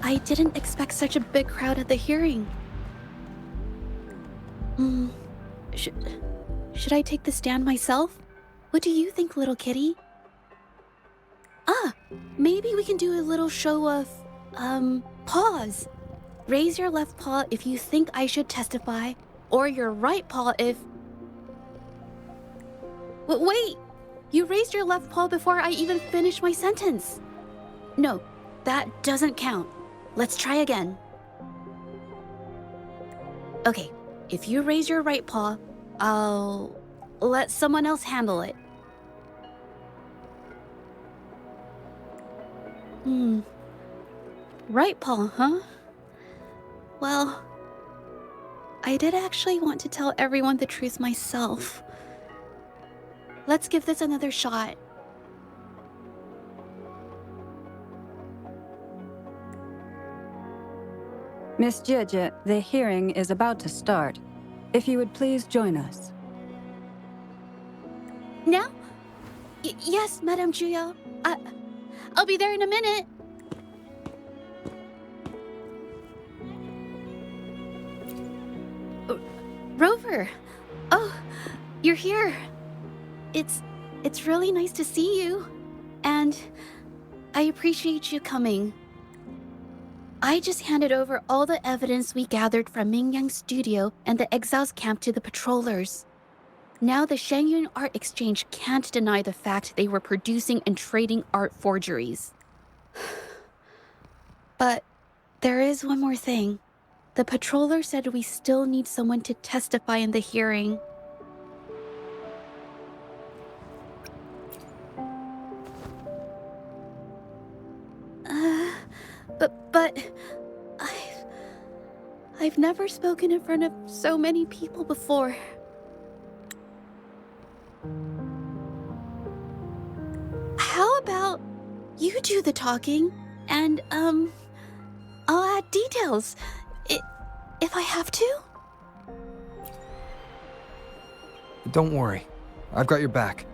I didn't expect such a big crowd at the hearing. Should I take the stand myself? What do you think, little kitty? Maybe we can do a little show of, paws. Raise your left paw if you think I should testify, or your right paw if... Wait! You raised your left paw before I even finished my sentence. No, that doesn't count. Let's try again. Okay, if you raise your right paw, I'll let someone else handle it. Right paw, huh? Well, I did actually want to tell everyone the truth myself. Let's give this another shot. Miss Zhezhi, the hearing is about to start. If you would please join us. Now? Yes, Madame Juya. I'll be there in a minute. Rover. Oh, you're here. It's really nice to see you. And I appreciate you coming. I just handed over all the evidence we gathered from Mingyang's studio and the exiles camp to the patrollers. Now the Shangyun Art Exchange can't deny the fact they were producing and trading art forgeries. But there is one more thing. The patroller said we still need someone to testify in the hearing. But I've never spoken in front of so many people before. How about you do the talking and I'll add details if I have to? Don't worry, I've got your back.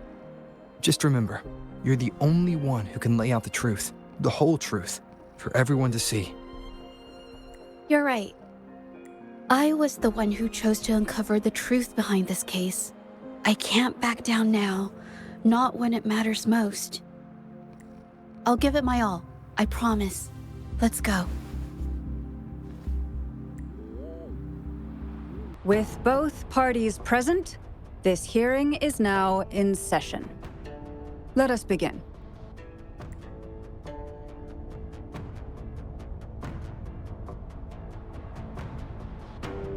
Just remember, you're the only one who can lay out the truth, the whole truth, for everyone to see. You're right. I was the one who chose to uncover the truth behind this case. I can't back down now, not when it matters most. I'll give it my all, I promise. Let's go. With both parties present, this hearing is now in session. Let us begin.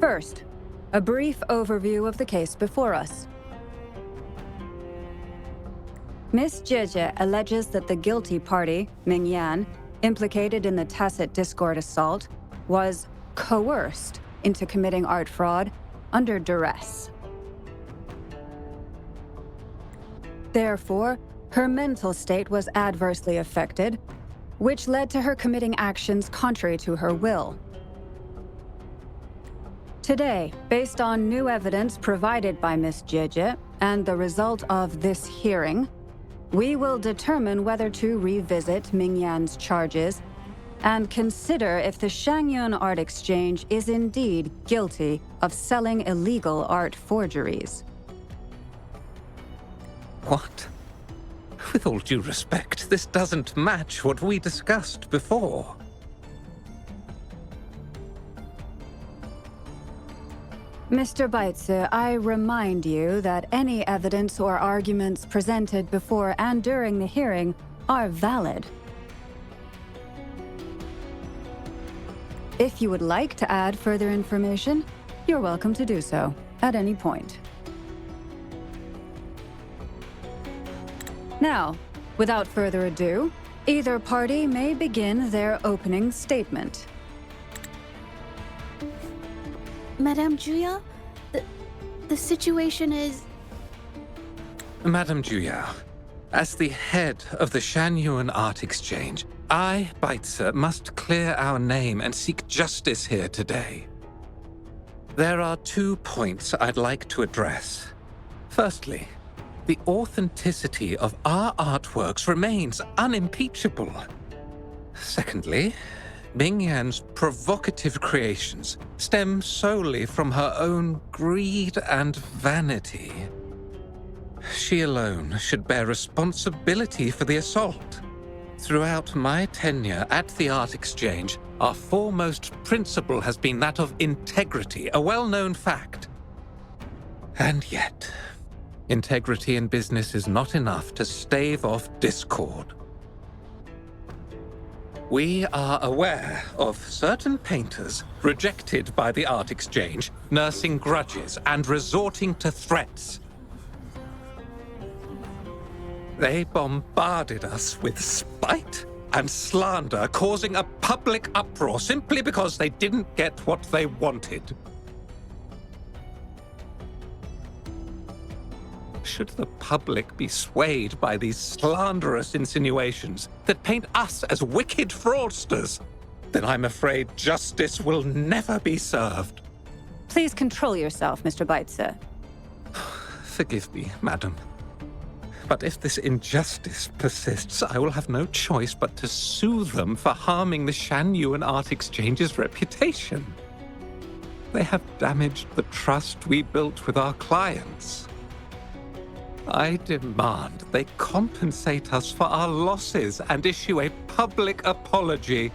First, a brief overview of the case before us. Miss Zhezhi alleges that the guilty party, Mingyan, implicated in the tacit discord assault, was coerced into committing art fraud under duress. Therefore, her mental state was adversely affected, which led to her committing actions contrary to her will. Today, based on new evidence provided by Miss Zhezhi and the result of this hearing, we will determine whether to revisit Mingyan's charges and consider if the Shangyun Art Exchange is indeed guilty of selling illegal art forgeries. What? With all due respect, this doesn't match what we discussed before. Mr. Baitsu, I remind you that any evidence or arguments presented before and during the hearing are valid. If you would like to add further information, you're welcome to do so at any point. Now, without further ado, either party may begin their opening statement. Madame Juya, the situation is... Madame Juya, as the head of the Shangyun Art Exchange, I, Baitsu, must clear our name and seek justice here today. There are 2 points I'd like to address. Firstly, the authenticity of our artworks remains unimpeachable. Secondly, Ming Yan's provocative creations stem solely from her own greed and vanity. She alone should bear responsibility for the assault. Throughout my tenure at the Art Exchange, our foremost principle has been that of integrity, a well-known fact. And yet, integrity in business is not enough to stave off discord. We are aware of certain painters rejected by the Art Exchange, nursing grudges and resorting to threats. They bombarded us with spite and slander, causing a public uproar simply because they didn't get what they wanted. Should the public be swayed by these slanderous insinuations that paint us as wicked fraudsters, then I'm afraid justice will never be served. Please control yourself, Mr. Beitzer. Forgive me, madam. But if this injustice persists, I will have no choice but to sue them for harming the Shanyuan Art Exchange's reputation. They have damaged the trust we built with our clients. I demand they compensate us for our losses and issue a public apology.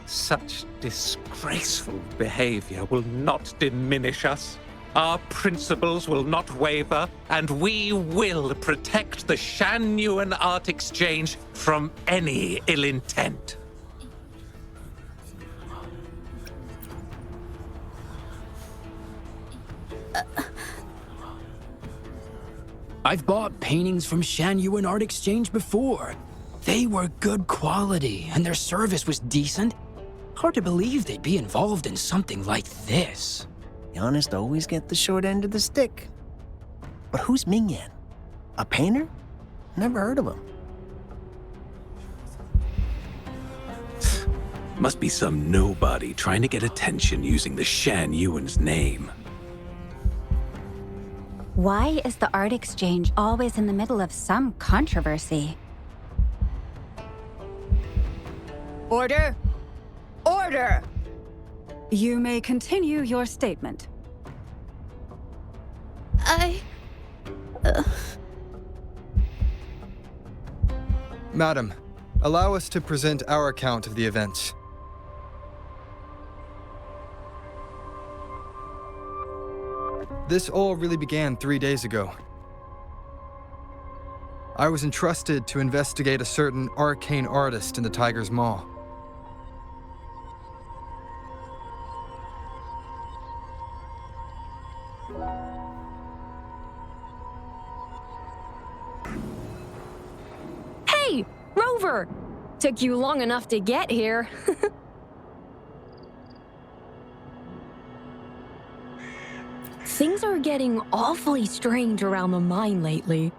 Such disgraceful behavior will not diminish us. Our principles will not waver, and we will protect the Shanyuan Art Exchange from any ill intent. I've bought paintings from Shanyuan Art Exchange before. They were good quality, and their service was decent. Hard to believe they'd be involved in something like this. The honest always get the short end of the stick. But who's Ming Yan? A painter? Never heard of him. Must be some nobody trying to get attention using the Shanyuan's name. Why is the Art Exchange always in the middle of some controversy? Order! Order! You may continue your statement. Madam, allow us to present our account of the events. This all really began 3 days ago. I was entrusted to investigate a certain arcane artist in the Tiger's Maw. Hey, Rover! Took you long enough to get here. Things are getting awfully strange around the mine lately.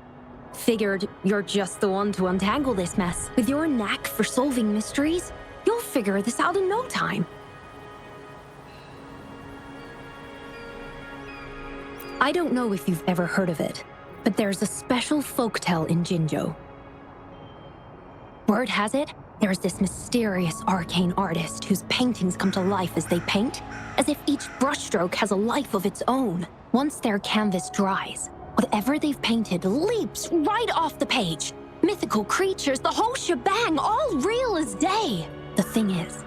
Figured you're just the one to untangle this mess. With your knack for solving mysteries, you'll figure this out in no time. I don't know if you've ever heard of it, but there's a special folktale in Jinzhou. Word has it, there's this mysterious arcane artist whose paintings come to life as they paint, as if each brushstroke has a life of its own. Once their canvas dries, whatever they've painted leaps right off the page. Mythical creatures, the whole shebang, all real as day. The thing is,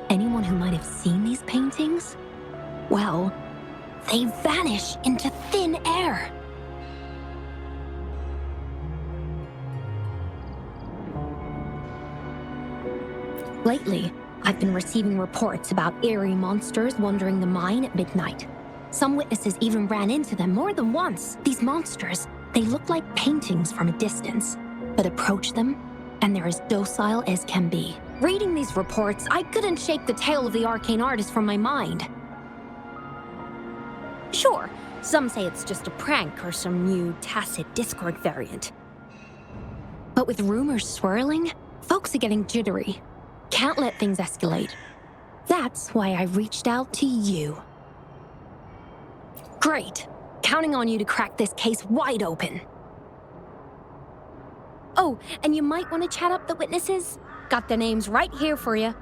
anyone who might have seen these paintings, well, they vanish into thin air. Lately, I've been receiving reports about eerie monsters wandering the mine at midnight. Some witnesses even ran into them more than once. These monsters, they look like paintings from a distance, but approach them, and they're as docile as can be. Reading these reports, I couldn't shake the tale of the arcane artist from my mind. Sure, some say it's just a prank or some new tacit Discord variant. But with rumors swirling, folks are getting jittery. Can't let things escalate. That's why I reached out to you. Great. Counting on you to crack this case wide open. Oh, and you might want to chat up the witnesses. Got their names right here for you.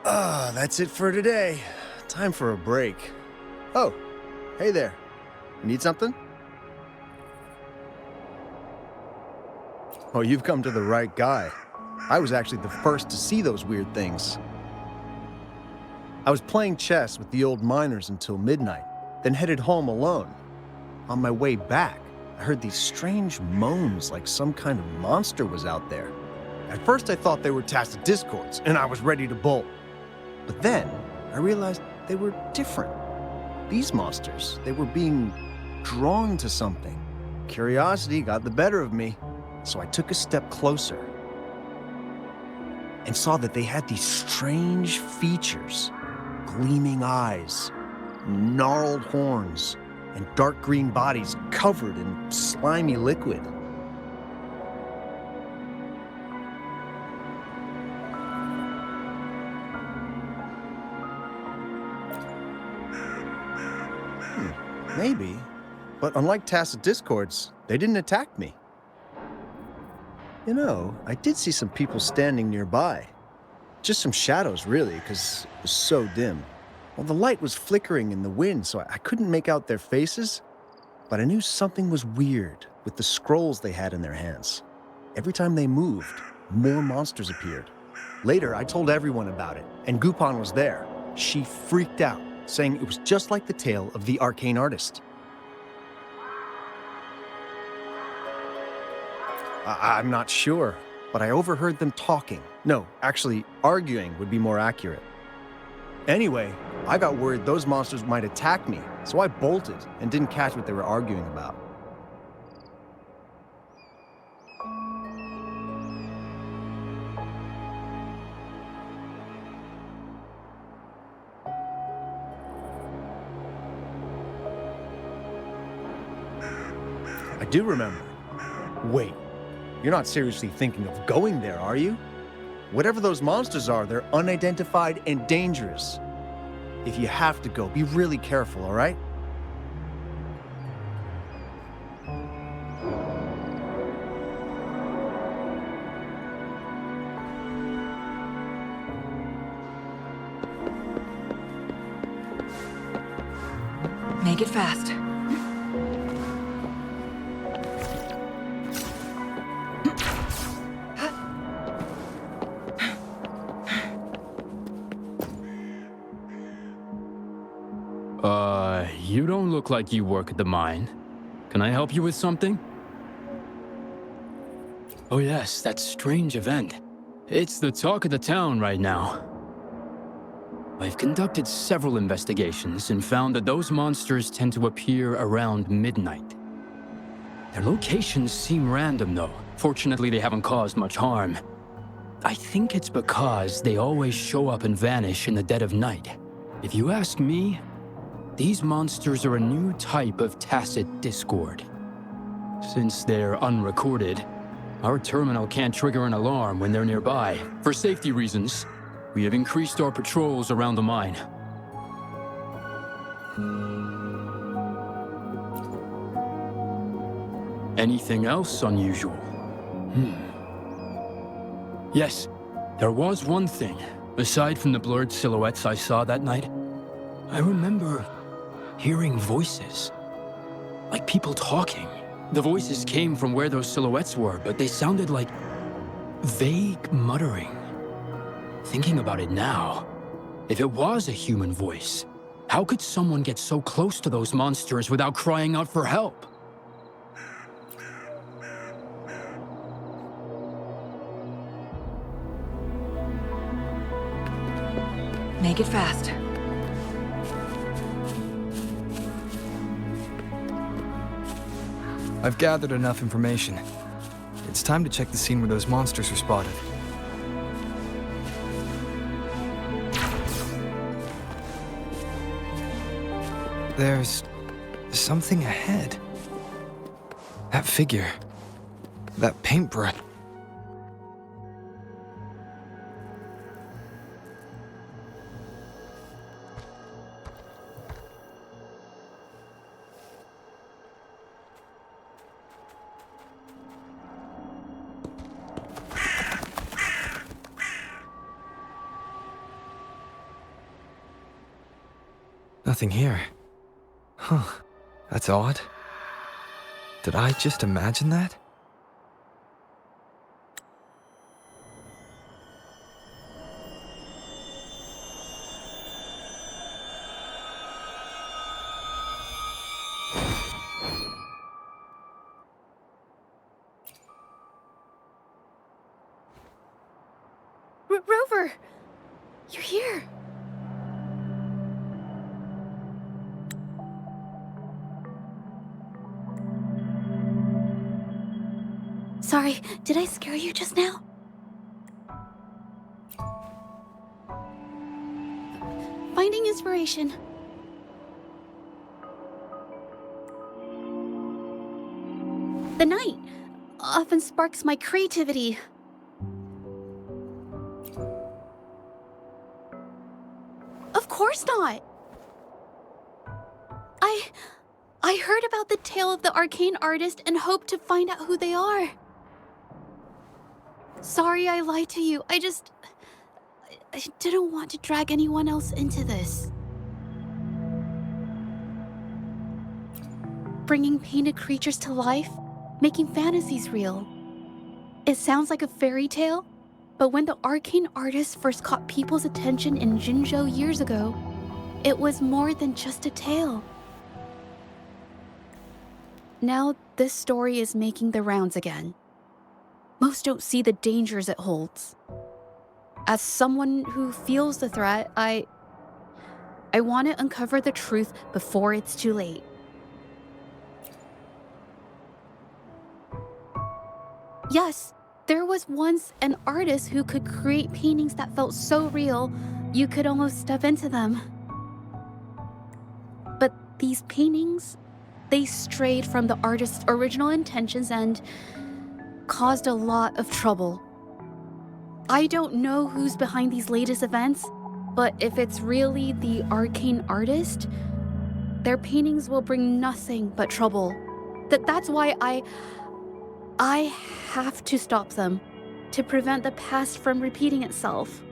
That's it for today. Time for a break. Oh, hey there. Need something? Oh, you've come to the right guy. I was actually the first to see those weird things. I was playing chess with the old miners until midnight, then headed home alone. On my way back, I heard these strange moans like some kind of monster was out there. At first I thought they were tacit discords, and I was ready to bolt. But then I realized they were different. These monsters, they were being drawn to something. Curiosity got the better of me, so I took a step closer and saw that they had these strange features. Gleaming eyes, gnarled horns, and dark green bodies covered in slimy liquid. Maybe, but unlike tacit discords, they didn't attack me. You know, I did see some people standing nearby. Just some shadows, really, because it was so dim. Well, the light was flickering in the wind, so I couldn't make out their faces, but I knew something was weird with the scrolls they had in their hands. Every time they moved, more monsters appeared. Later, I told everyone about it, and Gupon was there. She freaked out, saying it was just like the tale of the arcane artist. I'm not sure, but I overheard them talking. No, actually, arguing would be more accurate. Anyway, I got worried those monsters might attack me, so I bolted and didn't catch what they were arguing about. I do remember. Wait, you're not seriously thinking of going there, are you? Whatever those monsters are, they're unidentified and dangerous. If you have to go, be really careful, all right? Make it fast. You don't look like you work at the mine. Can I help you with something? Oh yes, that strange event. It's the talk of the town right now. I've conducted several investigations and found that those monsters tend to appear around midnight. Their locations seem random though. Fortunately, they haven't caused much harm. I think it's because they always show up and vanish in the dead of night. If you ask me, these monsters are a new type of tacit discord. Since they're unrecorded, our terminal can't trigger an alarm when they're nearby. For safety reasons, we have increased our patrols around the mine. Anything else unusual? Yes, there was one thing. Aside from the blurred silhouettes I saw that night, I remember hearing voices. Like people talking. The voices came from where those silhouettes were, but they sounded like vague muttering. Thinking about it now, if it was a human voice, how could someone get so close to those monsters without crying out for help? Make it fast. I've gathered enough information. It's time to check the scene where those monsters were spotted. There's something ahead. That figure. That paintbrush. Nothing here. Huh. That's odd. Did I just imagine that? Rover! You're here! Sorry, did I scare you just now? Finding inspiration. The night often sparks my creativity. Of course not. I heard about the tale of the arcane artist and hoped to find out who they are. Sorry I lied to you. I didn't want to drag anyone else into this. Bringing painted creatures to life, making fantasies real. It sounds like a fairy tale, but when the arcane artist first caught people's attention in Jinzhou years ago, it was more than just a tale. Now this story is making the rounds again. Most don't see the dangers it holds. As someone who feels the threat, I want to uncover the truth before it's too late. Yes, there was once an artist who could create paintings that felt so real, you could almost step into them. But these paintings, they strayed from the artist's original intentions and caused a lot of trouble. I don't know who's behind these latest events, but if it's really the arcane artist, their paintings will bring nothing but trouble. That's why I have to stop them, to prevent the past from repeating itself.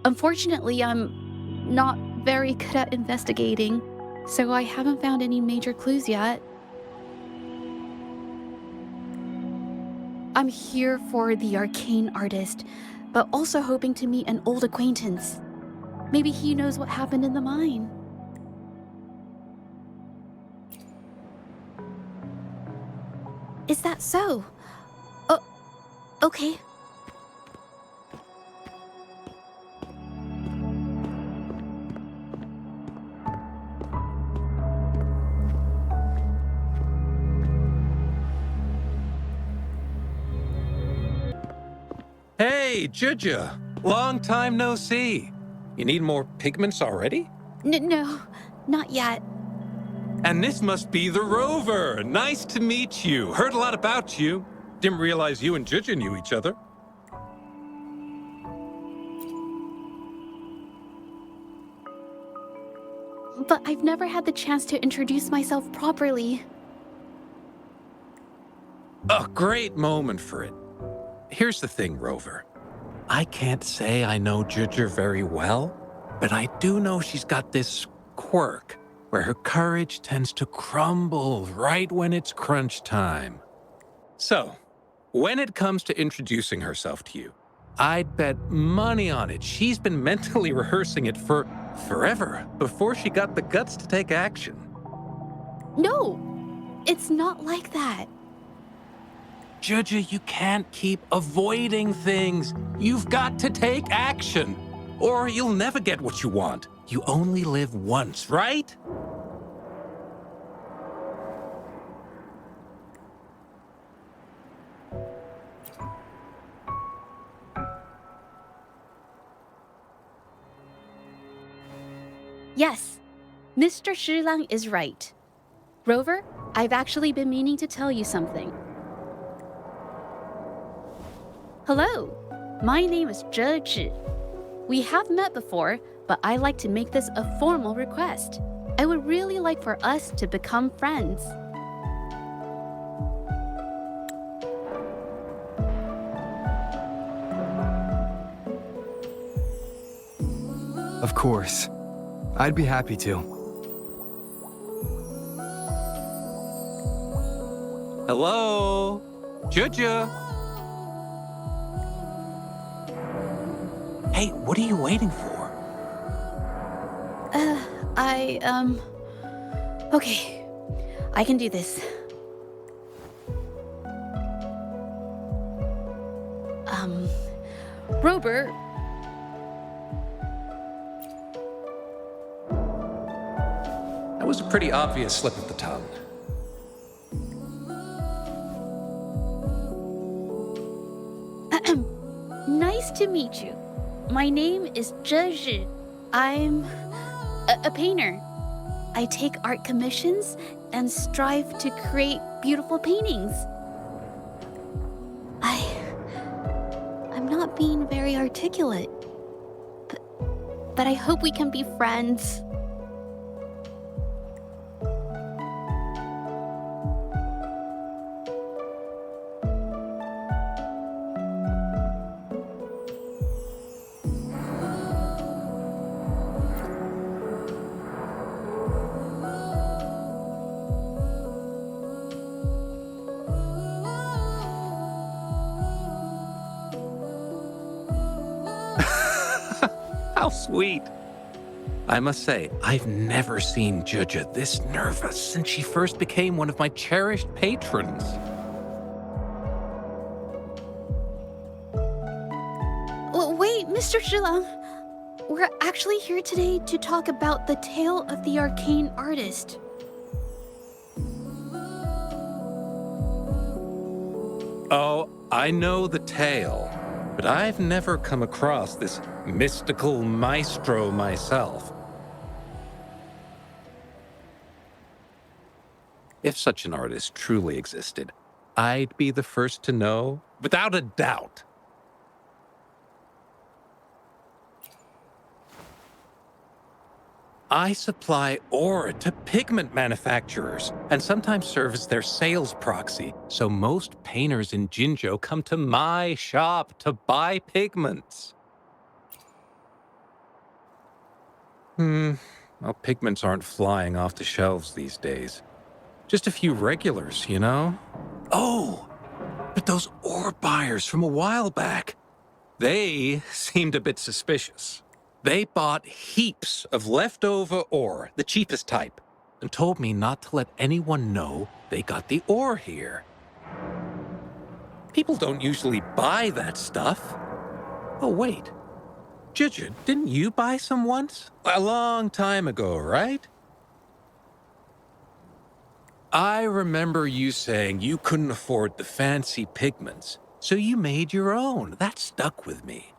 Unfortunately, I'm not very good at investigating, so I haven't found any major clues yet. I'm here for the arcane artist, but also hoping to meet an old acquaintance. Maybe he knows what happened in the mine. Is that so? Oh, okay. Hey, Zhezhi! Long time no see. You need more pigments already? No, not yet. And this must be the Rover. Nice to meet you. Heard a lot about you. Didn't realize you and Zhezhi knew each other. But I've never had the chance to introduce myself properly. A great moment for it. Here's the thing, Rover. I can't say I know Zhezhi very well, but I do know she's got this quirk where her courage tends to crumble right when it's crunch time. So, when it comes to introducing herself to you, I'd bet money on it she's been mentally rehearsing it for forever before she got the guts to take action. No, it's not like that. Zhezhi, you can't keep avoiding things. You've got to take action, or you'll never get what you want. You only live once, right? Yes, Mr. Shilang is right. Rover, I've actually been meaning to tell you something. Hello, my name is Zhezhi. We have met before, but I like to make this a formal request. I would really like for us to become friends. Of course. I'd be happy to. Hello? Zhezhi? Hey, what are you waiting for? Okay. I can do this. Robert. That was a pretty obvious slip of the tongue. Nice to meet you. My name is Zhezhi. I'm a painter. I take art commissions and strive to create beautiful paintings. I'm not being very articulate, but I hope we can be friends. How sweet. I must say, I've never seen Zhezhi this nervous since she first became one of my cherished patrons. Well, wait, Mr. Zhilang. We're actually here today to talk about the tale of the arcane artist. Oh, I know the tale, but I've never come across this mystical maestro myself. If such an artist truly existed, I'd be the first to know, without a doubt. I supply ore to pigment manufacturers and sometimes serve as their sales proxy, so most painters in Jinzhou come to my shop to buy pigments. Well, pigments aren't flying off the shelves these days. Just a few regulars, you know? Oh, but those ore buyers from a while back, they seemed a bit suspicious. They bought heaps of leftover ore, the cheapest type, and told me not to let anyone know they got the ore here. People don't usually buy that stuff. Oh, wait. Zhezhi, didn't you buy some once? A long time ago, right? I remember you saying you couldn't afford the fancy pigments, so you made your own. That stuck with me.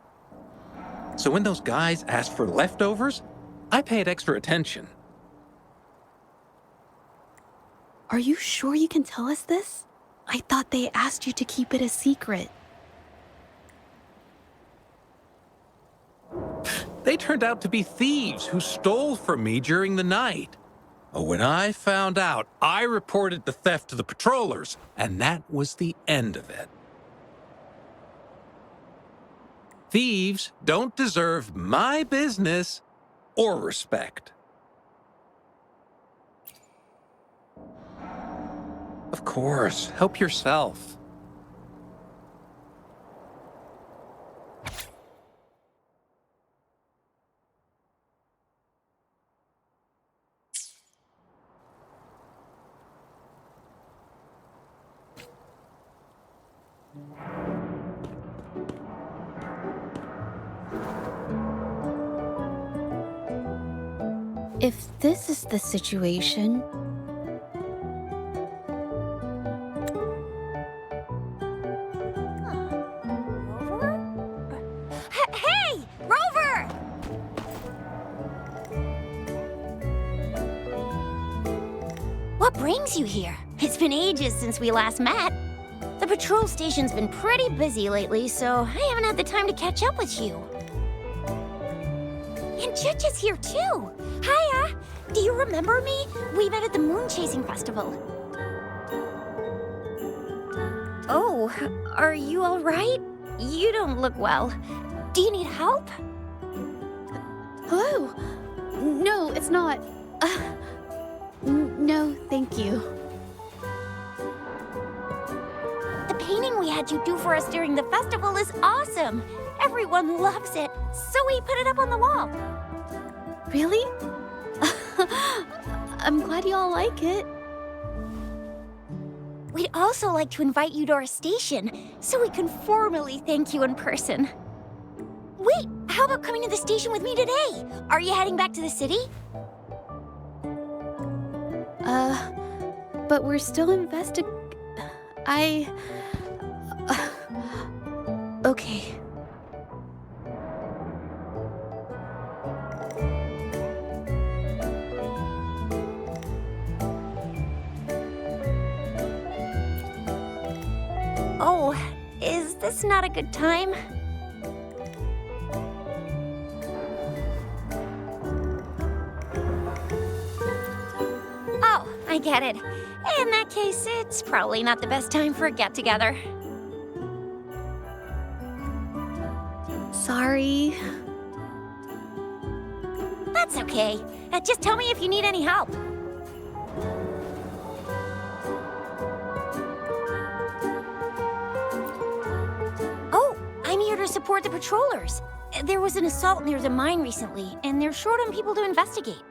So when those guys asked for leftovers, I paid extra attention. Are you sure you can tell us this? I thought they asked you to keep it a secret. They turned out to be thieves who stole from me during the night. When I found out, I reported the theft to the patrollers, and that was the end of it. Thieves don't deserve my business or respect. Of course, help yourself. If this is the situation... Hey! Rover! What brings you here? It's been ages since we last met. The patrol station's been pretty busy lately, so I haven't had the time to catch up with you. And Zhezhi's here too. Hiya! Do you remember me? We met at the moon chasing festival. Oh, are you all right? You don't look well. Do you need help? Hello? No, it's not. No, thank you. The painting we had you do for us during the festival is awesome. Everyone loves it, so we put it up on the wall. Really? I'm glad you all like it. We'd also like to invite you to our station, so we can formally thank you in person. Wait, how about coming to the station with me today? Are you heading back to the city? But we're still okay. Oh, is this not a good time? Oh, I get it. In that case, it's probably not the best time for a get-together. Sorry. That's okay. Just tell me if you need any help. Oh, I'm here to support the patrollers. There was an assault near the mine recently, and they're short on people to investigate.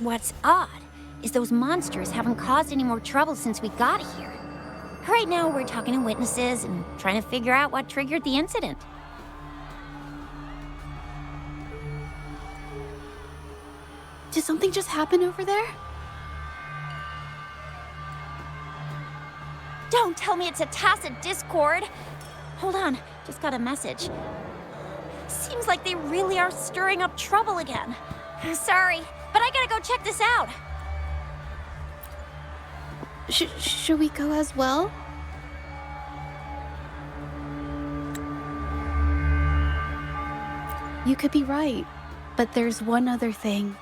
What's odd is those monsters haven't caused any more trouble since we got here. Right now, we're talking to witnesses and trying to figure out what triggered the incident. Did something just happen over there? Don't tell me it's a tacit discord. Hold on, just got a message. Seems like they really are stirring up trouble again. Sorry, but I gotta go check this out. Should we go as well? You could be right, but there's one other thing.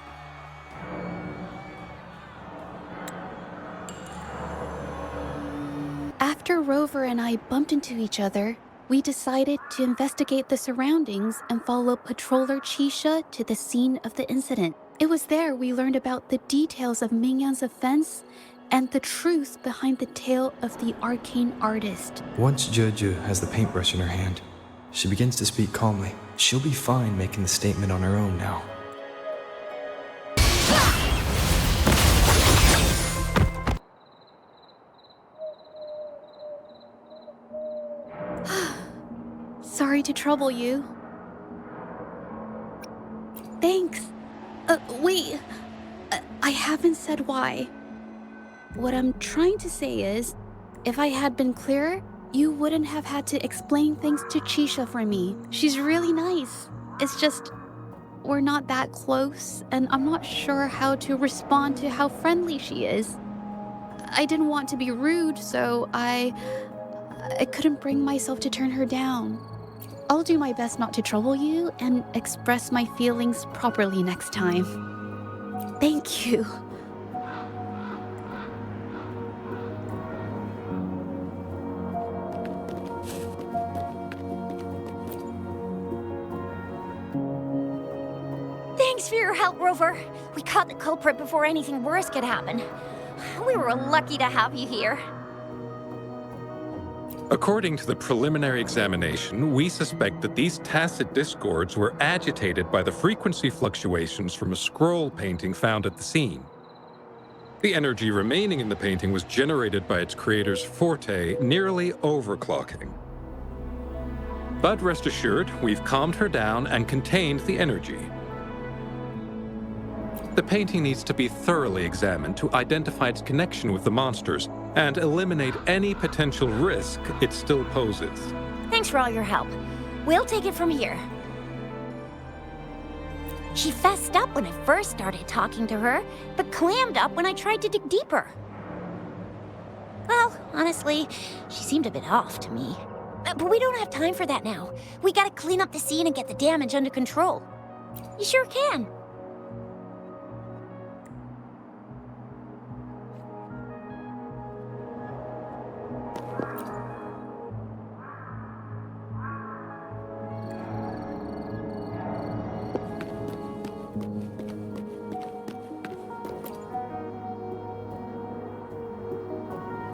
After Rover and I bumped into each other, we decided to investigate the surroundings and follow Patroller Chisha to the scene of the incident. It was there we learned about the details of Mingyan's offense and the truth behind the tale of the arcane artist. Once Zhezhi has the paintbrush in her hand, she begins to speak calmly. She'll be fine making the statement on her own now. Sorry to trouble you. Thanks. Wait. I haven't said why. What I'm trying to say is, if I had been clearer, you wouldn't have had to explain things to Chisha for me. She's really nice. It's just, we're not that close, and I'm not sure how to respond to how friendly she is. I didn't want to be rude, so I couldn't bring myself to turn her down. I'll do my best not to trouble you and express my feelings properly next time. Thank you. Thanks for your help, Rover. We caught the culprit before anything worse could happen. We were lucky to have you here. According to the preliminary examination, we suspect that these tacit discords were agitated by the frequency fluctuations from a scroll painting found at the scene. The energy remaining in the painting was generated by its creator's forte, nearly overclocking. But rest assured, we've calmed her down and contained the energy. The painting needs to be thoroughly examined to identify its connection with the monsters and eliminate any potential risk it still poses. Thanks for all your help. We'll take it from here. She fessed up when I first started talking to her, but clammed up when I tried to dig deeper. Well, honestly, she seemed a bit off to me. But we don't have time for that now. We gotta clean up the scene and get the damage under control. You sure can.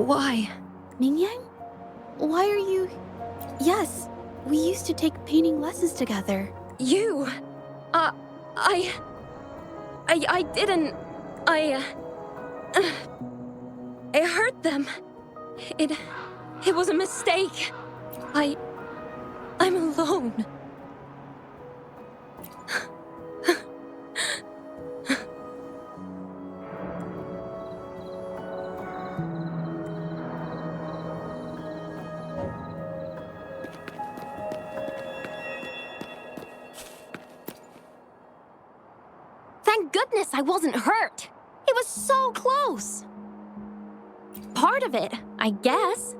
Why? Mingyan? Why are you... Yes, we used to take painting lessons together. You? I didn't... I hurt them. It was a mistake. I'm alone. Thank goodness I wasn't hurt. It was so close. Part of it, I guess.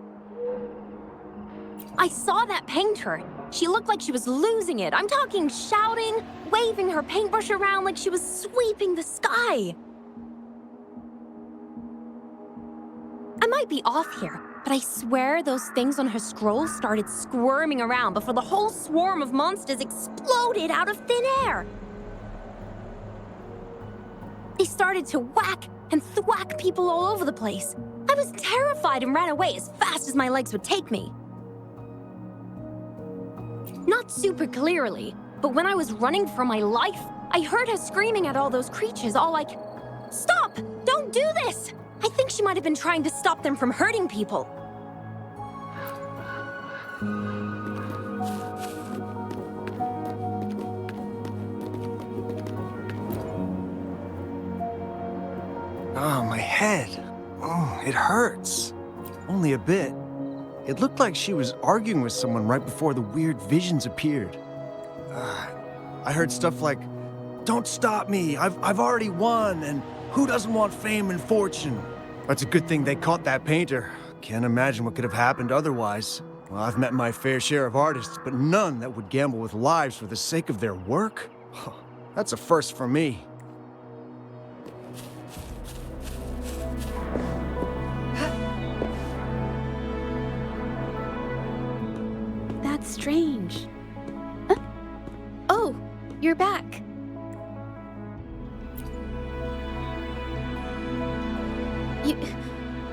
I saw that painter. She looked like she was losing it. I'm talking shouting, waving her paintbrush around like she was sweeping the sky. I might be off here, but I swear those things on her scroll started squirming around before the whole swarm of monsters exploded out of thin air. They started to whack and thwack people all over the place. I was terrified and ran away as fast as my legs would take me. Not super clearly, but when I was running for my life, I heard her screaming at all those creatures, all like, "Stop! Don't do this!" I think she might have been trying to stop them from hurting people. Oh, my head. Oh, it hurts. Only a bit. It looked like she was arguing with someone right before the weird visions appeared. I heard stuff like, "Don't stop me, I've already won, and who doesn't want fame and fortune?" That's a good thing they caught that painter. Can't imagine what could have happened otherwise. Well, I've met my fair share of artists, but none that would gamble with lives for the sake of their work. That's a first for me. That's strange. Huh? Oh, you're back.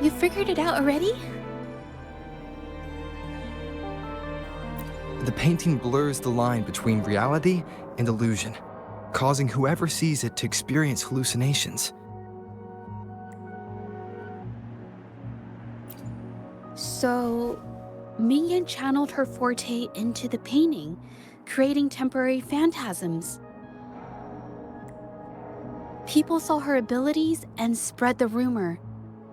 You figured it out already? The painting blurs the line between reality and illusion, causing whoever sees it to experience hallucinations. So, Mingyan channeled her forte into the painting, creating temporary phantasms. People saw her abilities and spread the rumor,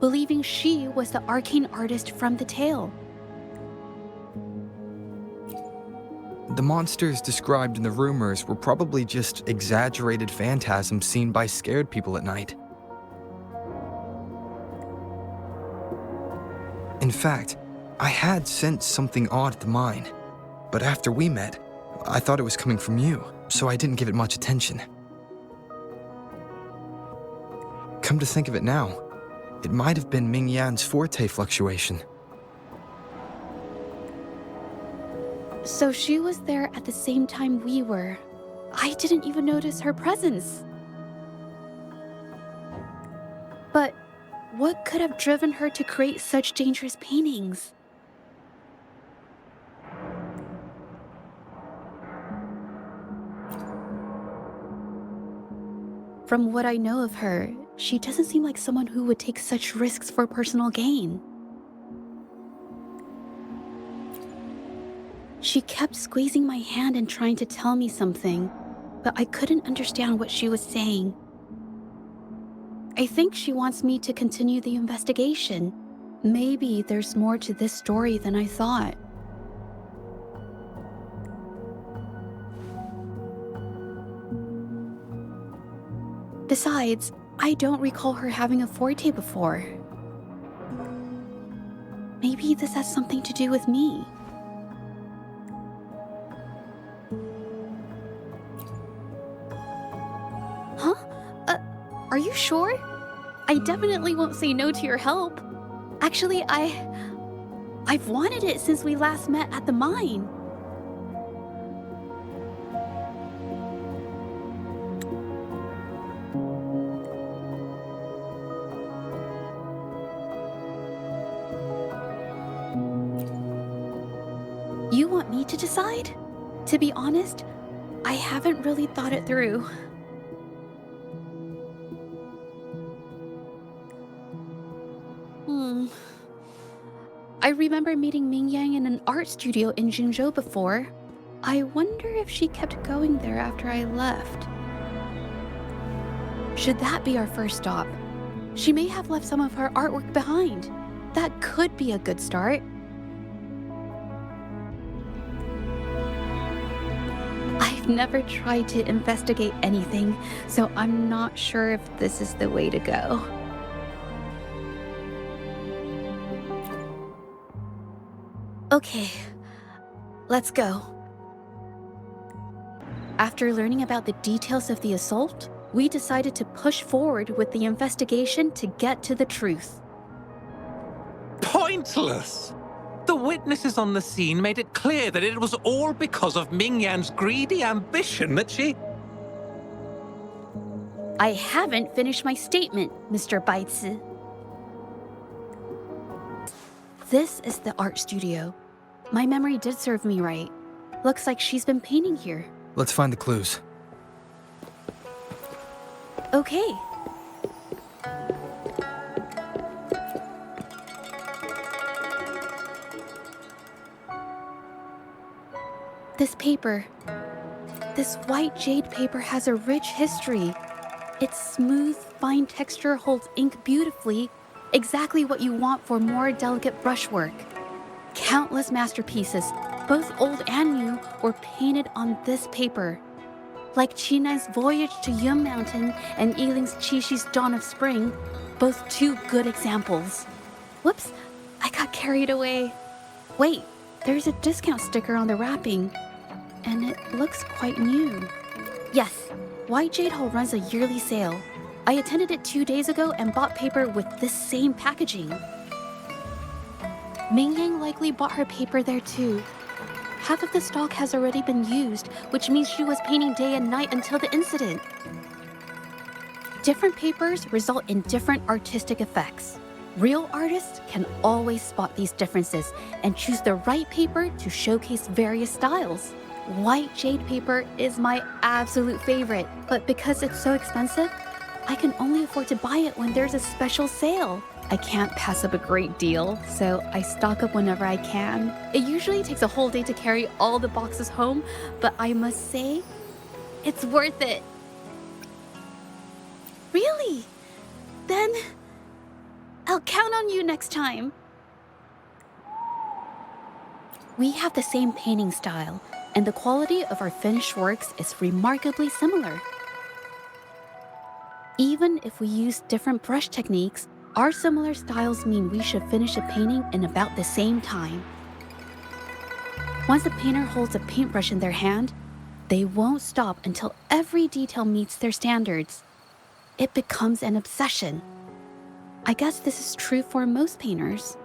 believing she was the arcane artist from the tale. The monsters described in the rumors were probably just exaggerated phantasms seen by scared people at night. In fact, I had sensed something odd at the mine, but after we met, I thought it was coming from you, so I didn't give it much attention. Come to think of it now, it might have been Mingyan's forte fluctuation. So she was there at the same time we were. I didn't even notice her presence. But what could have driven her to create such dangerous paintings? From what I know of her, she doesn't seem like someone who would take such risks for personal gain. She kept squeezing my hand and trying to tell me something, but I couldn't understand what she was saying. I think she wants me to continue the investigation. Maybe there's more to this story than I thought. Besides, I don't recall her having a forte before. Maybe this has something to do with me. Huh? Are you sure? I definitely won't say no to your help. Actually, I've wanted it since we last met at the mine. You want me to decide? To be honest, I haven't really thought it through. I remember meeting Mingyang in an art studio in Jinzhou before. I wonder if she kept going there after I left. Should that be our first stop? She may have left some of her artwork behind. That could be a good start. I've never tried to investigate anything, so I'm not sure if this is the way to go. Okay, let's go. After learning about the details of the assault, we decided to push forward with the investigation to get to the truth. Pointless! The witnesses on the scene made it clear that it was all because of Mingyan's greedy ambition that she... I haven't finished my statement, Mr. Baizi. This is the art studio. My memory did serve me right. Looks like she's been painting here. Let's find the clues. Okay. This paper. This white jade paper has a rich history. Its smooth, fine texture holds ink beautifully, exactly what you want for more delicate brushwork. Countless masterpieces, both old and new, were painted on this paper. Like Qinai's Voyage to Yun Mountain and Yiling's Qixu's Dawn of Spring, both two good examples. Whoops, I got carried away. Wait, there's a discount sticker on the wrapping, and it looks quite new. Yes, White Jade Hall runs a yearly sale. I attended it 2 days ago and bought paper with this same packaging. Mingyang likely bought her paper there too. Half of the stock has already been used, which means she was painting day and night until the incident. Different papers result in different artistic effects. Real artists can always spot these differences and choose the right paper to showcase various styles. White jade paper is my absolute favorite, but because it's so expensive, I can only afford to buy it when there's a special sale. I can't pass up a great deal, so I stock up whenever I can. It usually takes a whole day to carry all the boxes home, but I must say, it's worth it. Really? Then I'll count on you next time. We have the same painting style, and the quality of our finished works is remarkably similar. Even if we use different brush techniques, our similar styles mean we should finish a painting in about the same time. Once a painter holds a paintbrush in their hand, they won't stop until every detail meets their standards. It becomes an obsession. I guess this is true for most painters.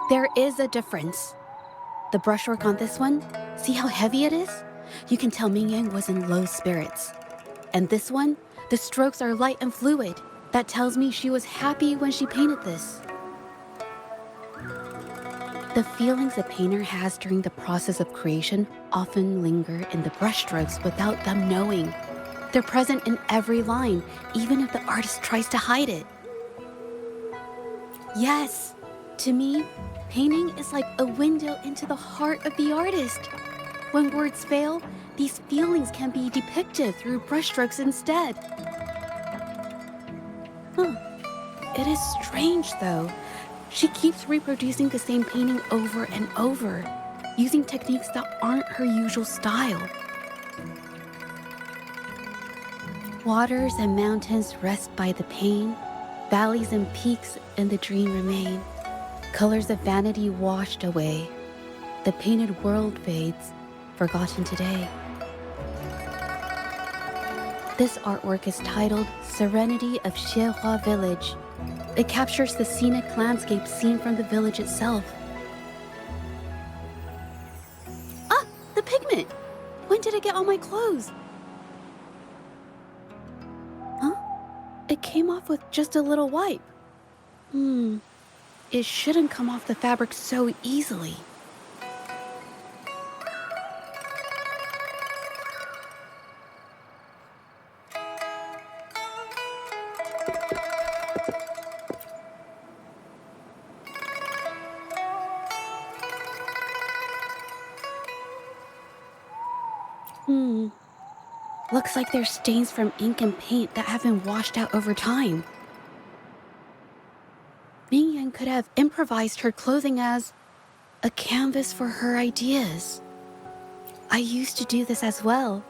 There is a difference. The brushwork on this one, see how heavy it is? You can tell Mingyang was in low spirits. And this one, the strokes are light and fluid. That tells me she was happy when she painted this. The feelings a painter has during the process of creation often linger in the brushstrokes without them knowing. They're present in every line, even if the artist tries to hide it. Yes, to me, painting is like a window into the heart of the artist. When words fail, these feelings can be depicted through brushstrokes instead. It is strange, though. She keeps reproducing the same painting over and over, using techniques that aren't her usual style. Waters and mountains rest by the pain, valleys and peaks in the dream remain. Colors of vanity washed away. The painted world fades, forgotten today. This artwork is titled Serenity of Xiehua Village. It captures the scenic landscape seen from the village itself. Ah! The pigment! When did it get on my clothes? Huh? It came off with just a little wipe. It shouldn't come off the fabric so easily. Looks like there's stains from ink and paint that have been washed out over time. Mingyan could have improvised her clothing as a canvas for her ideas. I used to do this as well.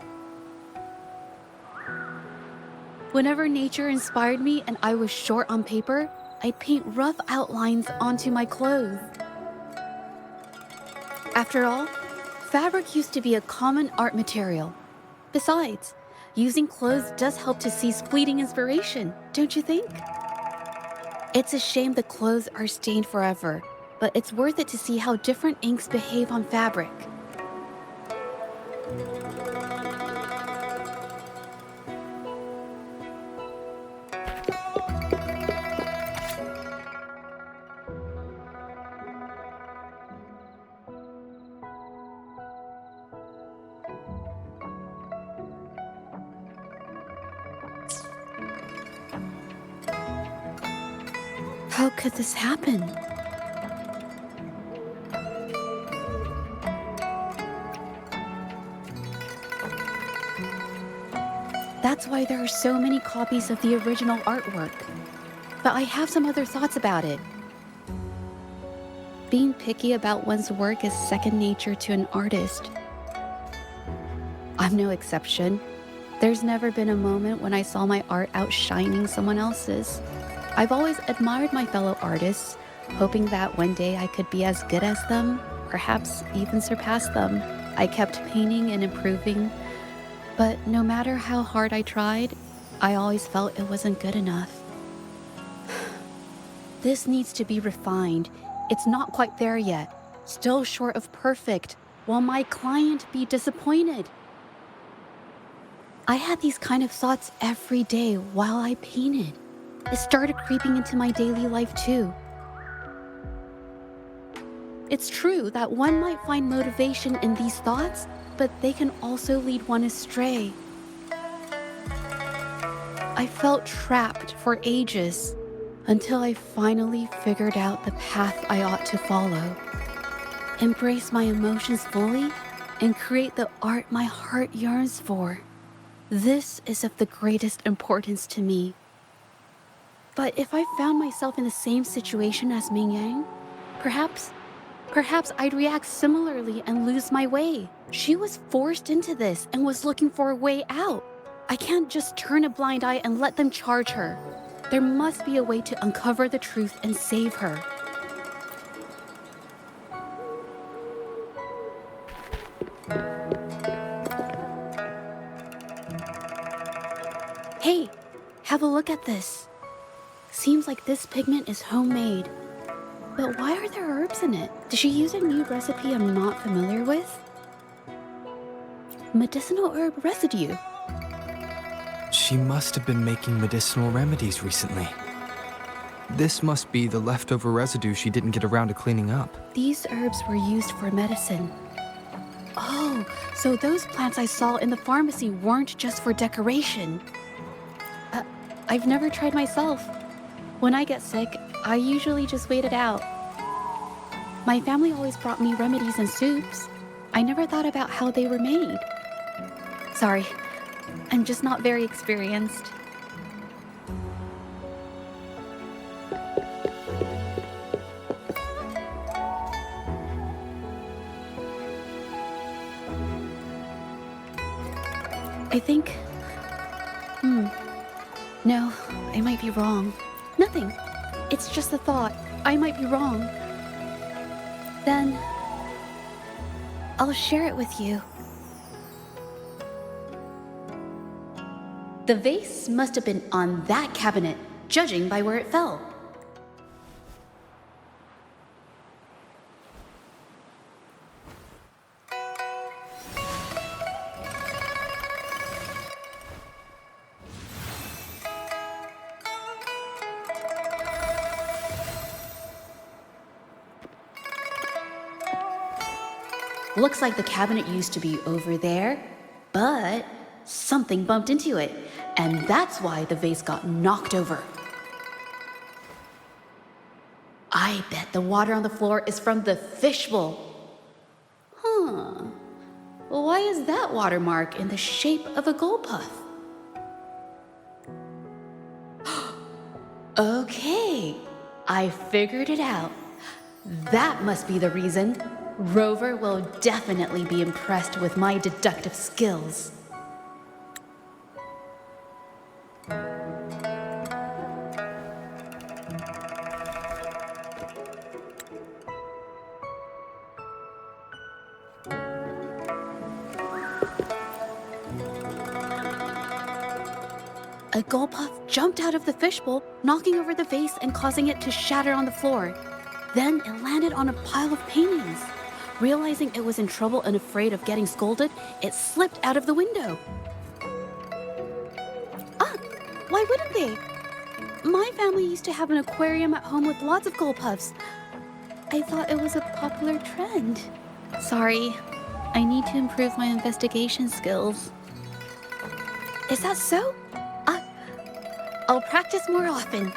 Whenever nature inspired me and I was short on paper, I'd paint rough outlines onto my clothes. After all, fabric used to be a common art material. Besides, using clothes does help to seize fleeting inspiration, don't you think? It's a shame the clothes are stained forever, but it's worth it to see how different inks behave on fabric. How could this happen? That's why there are so many copies of the original artwork. But I have some other thoughts about it. Being picky about one's work is second nature to an artist. I'm no exception. There's never been a moment when I saw my art outshining someone else's. I've always admired my fellow artists, hoping that one day I could be as good as them, perhaps even surpass them. I kept painting and improving, but no matter how hard I tried, I always felt it wasn't good enough. This needs to be refined. It's not quite there yet, still short of perfect. Will my client be disappointed? I had these kind of thoughts every day while I painted. It started creeping into my daily life too. It's true that one might find motivation in these thoughts, but they can also lead one astray. I felt trapped for ages until I finally figured out the path I ought to follow. Embrace my emotions fully and create the art my heart yearns for. This is of the greatest importance to me. But if I found myself in the same situation as Mingyang, perhaps I'd react similarly and lose my way. She was forced into this and was looking for a way out. I can't just turn a blind eye and let them charge her. There must be a way to uncover the truth and save her. Hey, have a look at this. Seems like this pigment is homemade. But why are there herbs in it? Did she use a new recipe I'm not familiar with? Medicinal herb residue. She must have been making medicinal remedies recently. This must be the leftover residue she didn't get around to cleaning up. These herbs were used for medicine. Oh, so those plants I saw in the pharmacy weren't just for decoration. I've never tried myself. When I get sick, I usually just wait it out. My family always brought me remedies and soups. I never thought about how they were made. Sorry, I'm just not very experienced. I think... No, I might be wrong. Nothing. It's just a thought. I might be wrong. Then... I'll share it with you. The vase must have been on that cabinet, judging by where it fell. Looks like the cabinet used to be over there, but something bumped into it, and that's why the vase got knocked over. I bet the water on the floor is from the fishbowl. Huh. Why is that watermark in the shape of a gull puff? Okay, I figured it out. That must be the reason. Rover will definitely be impressed with my deductive skills. A gull puff jumped out of the fishbowl, knocking over the vase and causing it to shatter on the floor. Then it landed on a pile of paintings. Realizing it was in trouble and afraid of getting scolded, it slipped out of the window. Ah, why wouldn't they? My family used to have an aquarium at home with lots of gull puffs. I thought it was a popular trend. Sorry, I need to improve my investigation skills. Is that so? I'll practice more often.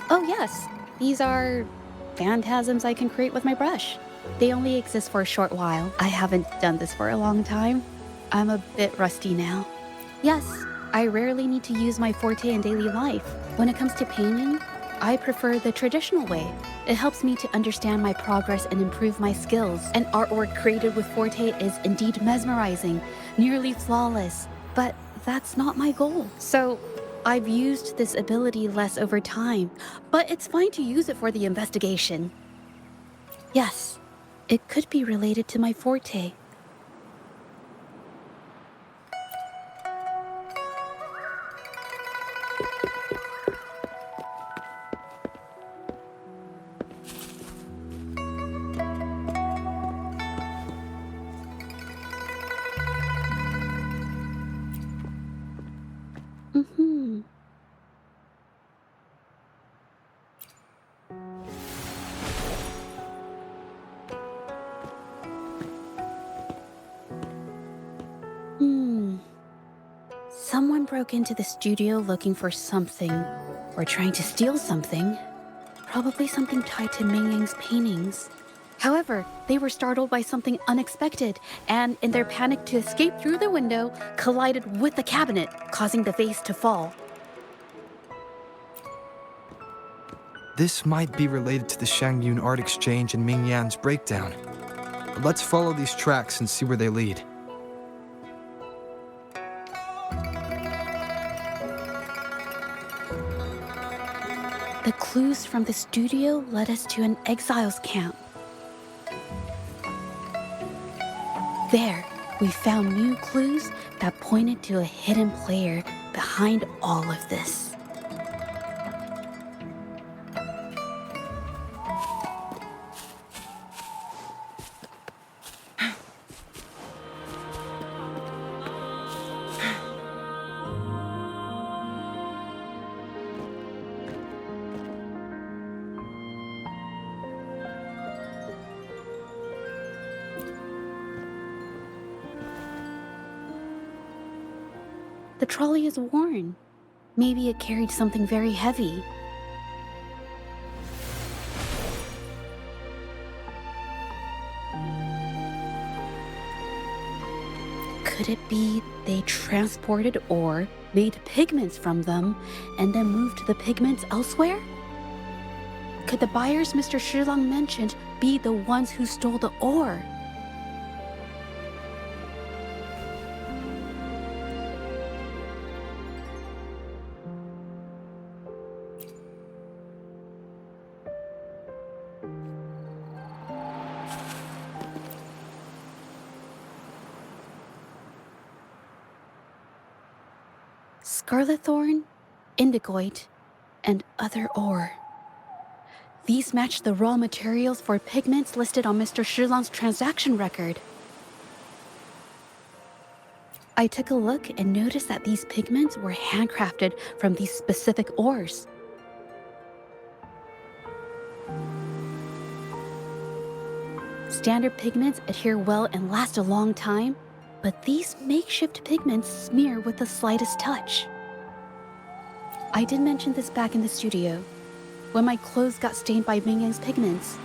Oh yes, these are phantasms I can create with my brush. They only exist for a short while. I haven't done this for a long time. I'm a bit rusty now. Yes, I rarely need to use my forte in daily life. When it comes to painting, I prefer the traditional way. It helps me to understand my progress and improve my skills. An artwork created with forte is indeed mesmerizing, nearly flawless, but that's not my goal. So I've used this ability less over time, but it's fine to use it for the investigation. Yes, it could be related to my forte. Someone broke into the studio looking for something, or trying to steal something. Probably something tied to Ming Yang's paintings. However, they were startled by something unexpected, and in their panic to escape through the window, collided with the cabinet, causing the vase to fall. This might be related to the Shangyun art exchange and Ming Yan's breakdown. Let's follow these tracks and see where they lead. The clues from the studio led us to an exiles camp. There, we found new clues that pointed to a hidden player behind all of this. The trolley is worn. Maybe it carried something very heavy. Could it be they transported ore, made pigments from them, and then moved the pigments elsewhere? Could the buyers Mr. Shilang mentioned be the ones who stole the ore? Scarlet thorn, indigoite, and other ore. These match the raw materials for pigments listed on Mr. Shilang's transaction record. I took a look and noticed that these pigments were handcrafted from these specific ores. Standard pigments adhere well and last a long time, but these makeshift pigments smear with the slightest touch. I did mention this back in the studio, when my clothes got stained by Ming Yang's pigments.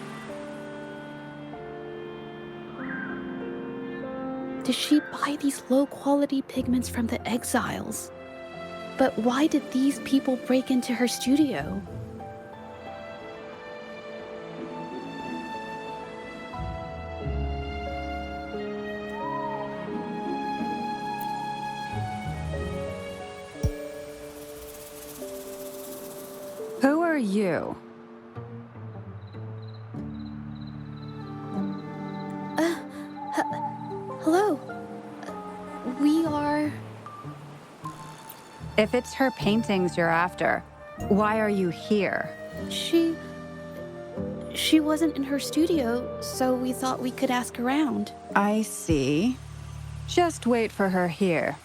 Did she buy these low-quality pigments from the exiles? But why did these people break into her studio? Who are you? Hello? We are... If it's her paintings you're after, why are you here? She wasn't in her studio, so we thought we could ask around. I see. Just wait for her here.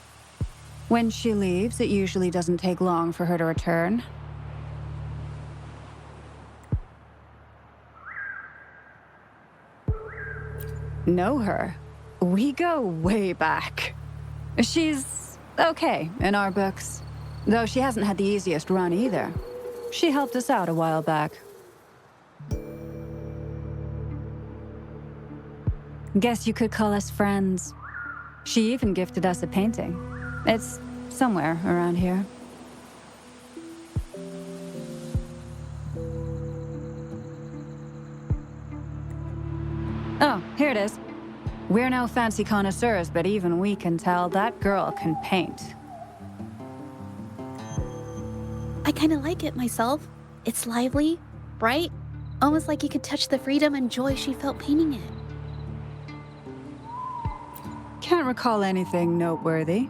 When she leaves, it usually doesn't take long for her to return. Know her? We go way back. She's okay in our books, though she hasn't had the easiest run either. She helped us out a while back. Guess you could call us friends. She even gifted us a painting. It's somewhere around here. Oh, here it is. We're no fancy connoisseurs, but even we can tell that girl can paint. I kind of like it myself. It's lively, bright, almost like you could touch the freedom and joy she felt painting it. Can't recall anything noteworthy.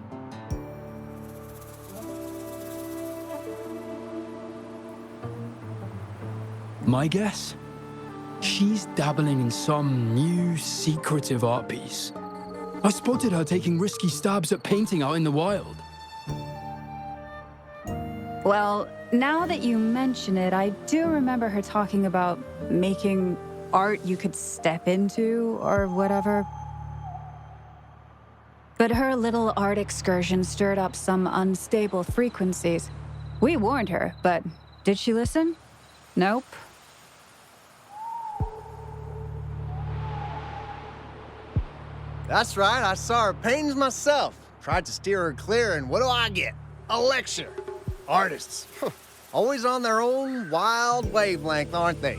My guess? She's dabbling in some new, secretive art piece. I spotted her taking risky stabs at painting out in the wild. Well, now that you mention it, I do remember her talking about making art you could step into or whatever. But her little art excursion stirred up some unstable frequencies. We warned her, but did she listen? Nope. That's right, I saw her paintings myself. Tried to steer her clear, and what do I get? A lecture. Artists. Always on their own wild wavelength, aren't they?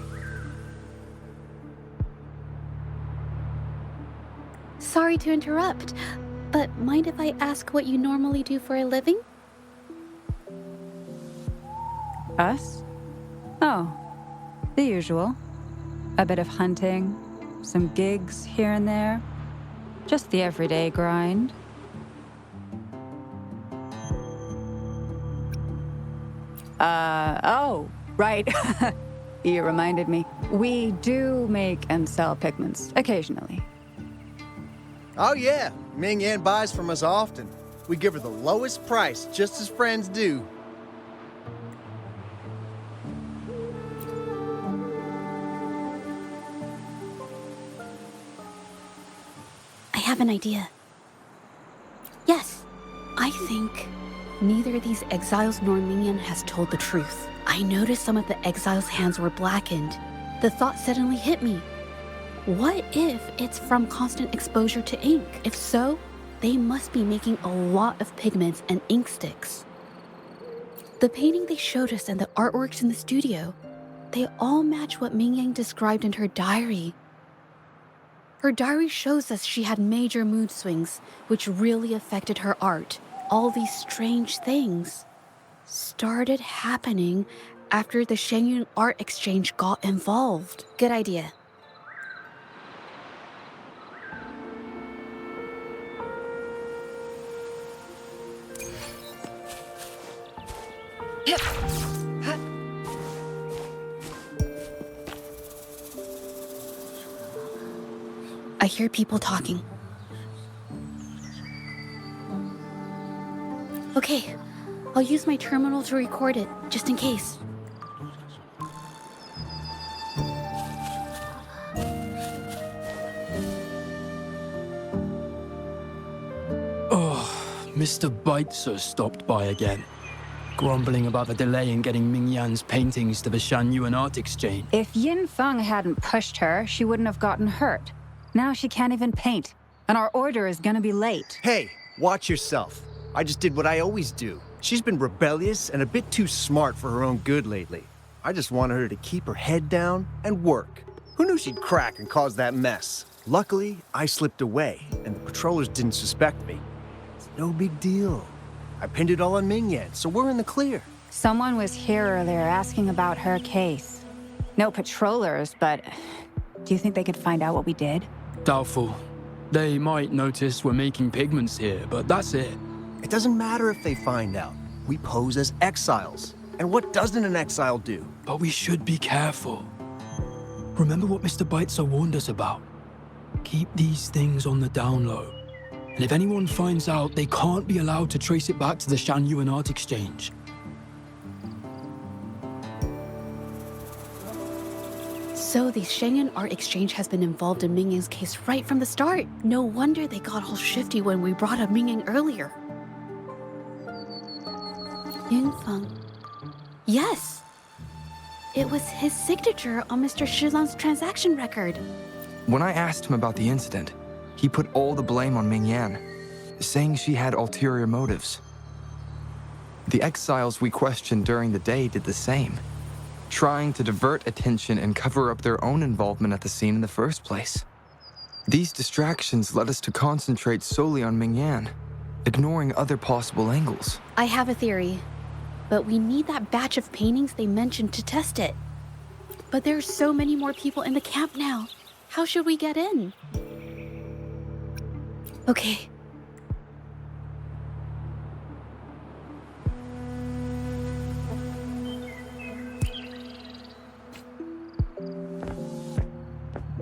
Sorry to interrupt, but mind if I ask what you normally do for a living? Us? Oh, the usual. A bit of hunting, some gigs here and there. Just the everyday grind. Oh, right. You reminded me. We do make and sell pigments, occasionally. Oh yeah, Ming Yan buys from us often. We give her the lowest price, just as friends do. I have an idea. Yes, I think neither of these exiles nor Ming has told the truth. I noticed some of the exiles' hands were blackened. The thought suddenly hit me. What if it's from constant exposure to ink? If so, they must be making a lot of pigments and ink sticks. The painting they showed us and the artworks in the studio, they all match what Ming Yang described in her diary. Her diary shows us she had major mood swings, which really affected her art. All these strange things started happening after the Shenyun Art Exchange got involved. Good idea. I hear people talking. Okay, I'll use my terminal to record it, just in case. Mr. Baitzer stopped by again, grumbling about the delay in getting Ming Yan's paintings to the Shanyuan Art Exchange. If Yin Feng hadn't pushed her, she wouldn't have gotten hurt. Now she can't even paint, and our order is gonna be late. Hey, watch yourself. I just did what I always do. She's been rebellious and a bit too smart for her own good lately. I just wanted her to keep her head down and work. Who knew she'd crack and cause that mess? Luckily, I slipped away, and the patrollers didn't suspect me. It's no big deal. I pinned it all on Ming Yan, so we're in the clear. Someone was here earlier asking about her case. No patrollers, but do you think they could find out what we did? Doubtful. They might notice we're making pigments here, but that's it. It doesn't matter if they find out. We pose as exiles. And what doesn't an exile do? But we should be careful. Remember what Mr. Baitzer warned us about? Keep these things on the down low. And if anyone finds out, they can't be allowed to trace it back to the Shanyuan Art Exchange. So the Shengyun Art Exchange has been involved in Mingyang's case right from the start. No wonder they got all shifty when we brought up Mingyang earlier. Yunfeng. Yes! It was his signature on Mr. Shilan's transaction record. When I asked him about the incident, he put all the blame on Ming Yan, saying she had ulterior motives. The exiles we questioned during the day did the same, trying to divert attention and cover up their own involvement at the scene in the first place. These distractions led us to concentrate solely on Ming Yan, ignoring other possible angles. I have a theory, but we need that batch of paintings they mentioned to test it. But there are so many more people in the camp now. How should we get in? Okay.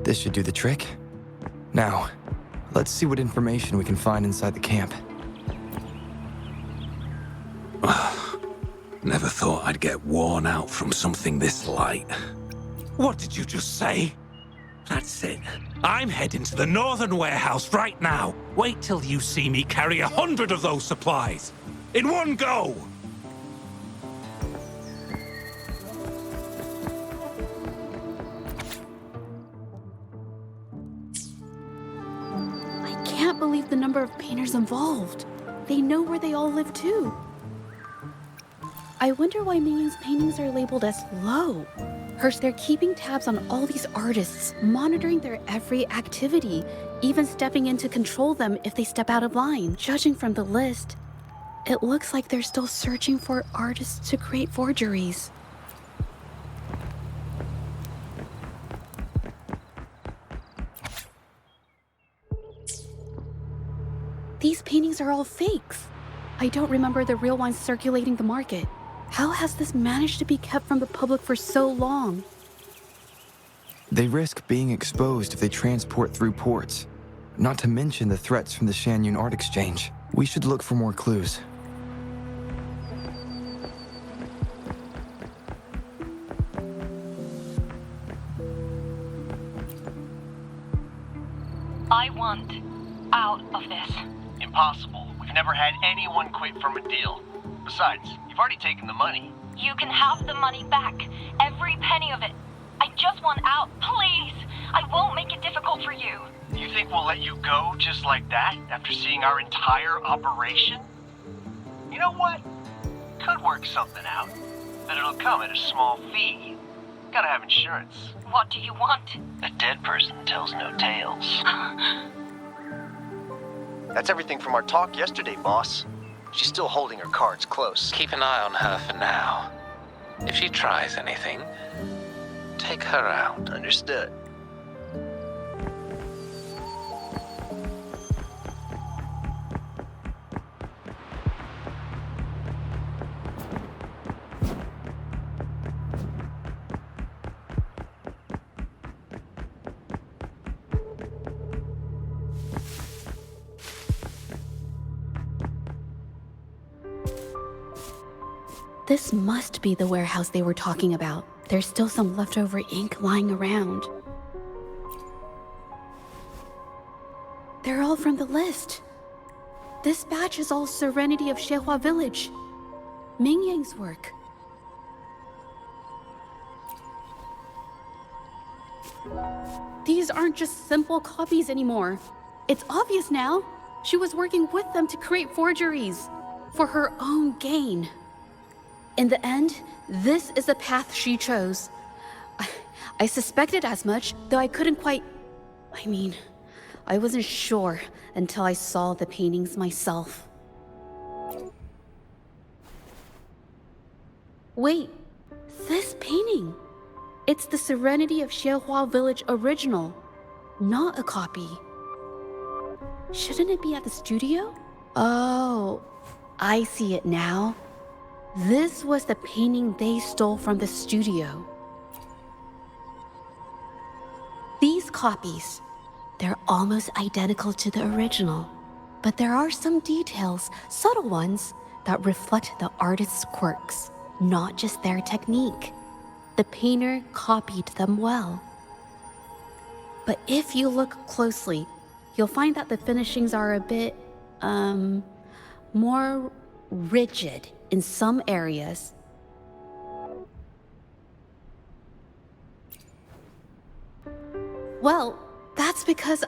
This should do the trick. Now, let's see what information we can find inside the camp. Never thought I'd get worn out from something this light. What did you just say? That's it. I'm heading to the northern warehouse right now. Wait till you see me carry 100 of those supplies. In one go! I can't believe the number of painters involved. They know where they all live too. I wonder why Mingyang's paintings are labeled as low. First, they're keeping tabs on all these artists, monitoring their every activity, even stepping in to control them if they step out of line. Judging from the list, it looks like they're still searching for artists to create forgeries. These paintings are all fakes. I don't remember the real ones circulating the market. How has this managed to be kept from the public for so long? They risk being exposed if they transport through ports, not to mention the threats from the Shanyun Art Exchange. We should look for more clues. I want out of this. Impossible. We've never had anyone quit from a deal. Besides, you've already taken the money. You can have the money back. Every penny of it. I just want out, please. I won't make it difficult for you. You think we'll let you go just like that after seeing our entire operation? You know what? Could work something out, but it'll come at a small fee. Gotta have insurance. What do you want? A dead person tells no tales. That's everything from our talk yesterday, boss. She's still holding her cards close. Keep an eye on her for now. If she tries anything, take her out. Understood. This must be the warehouse they were talking about. There's still some leftover ink lying around. They're all from the list. This badge is all Serenity of Zhehua Village. Ming Yang's work. These aren't just simple copies anymore. It's obvious now. She was working with them to create forgeries for her own gain. In the end, this is the path she chose. I suspected as much, though I couldn't quite... I wasn't sure until I saw the paintings myself. Wait, this painting. It's the Serenity of Zhehua Village original, not a copy. Shouldn't it be at the studio? Oh, I see it now. This was the painting they stole from the studio. These copies, they're almost identical to the original, but there are some details, subtle ones, that reflect the artist's quirks, not just their technique. The painter copied them well. But if you look closely, you'll find that the finishings are a bit, more rigid in some areas. Well, that's because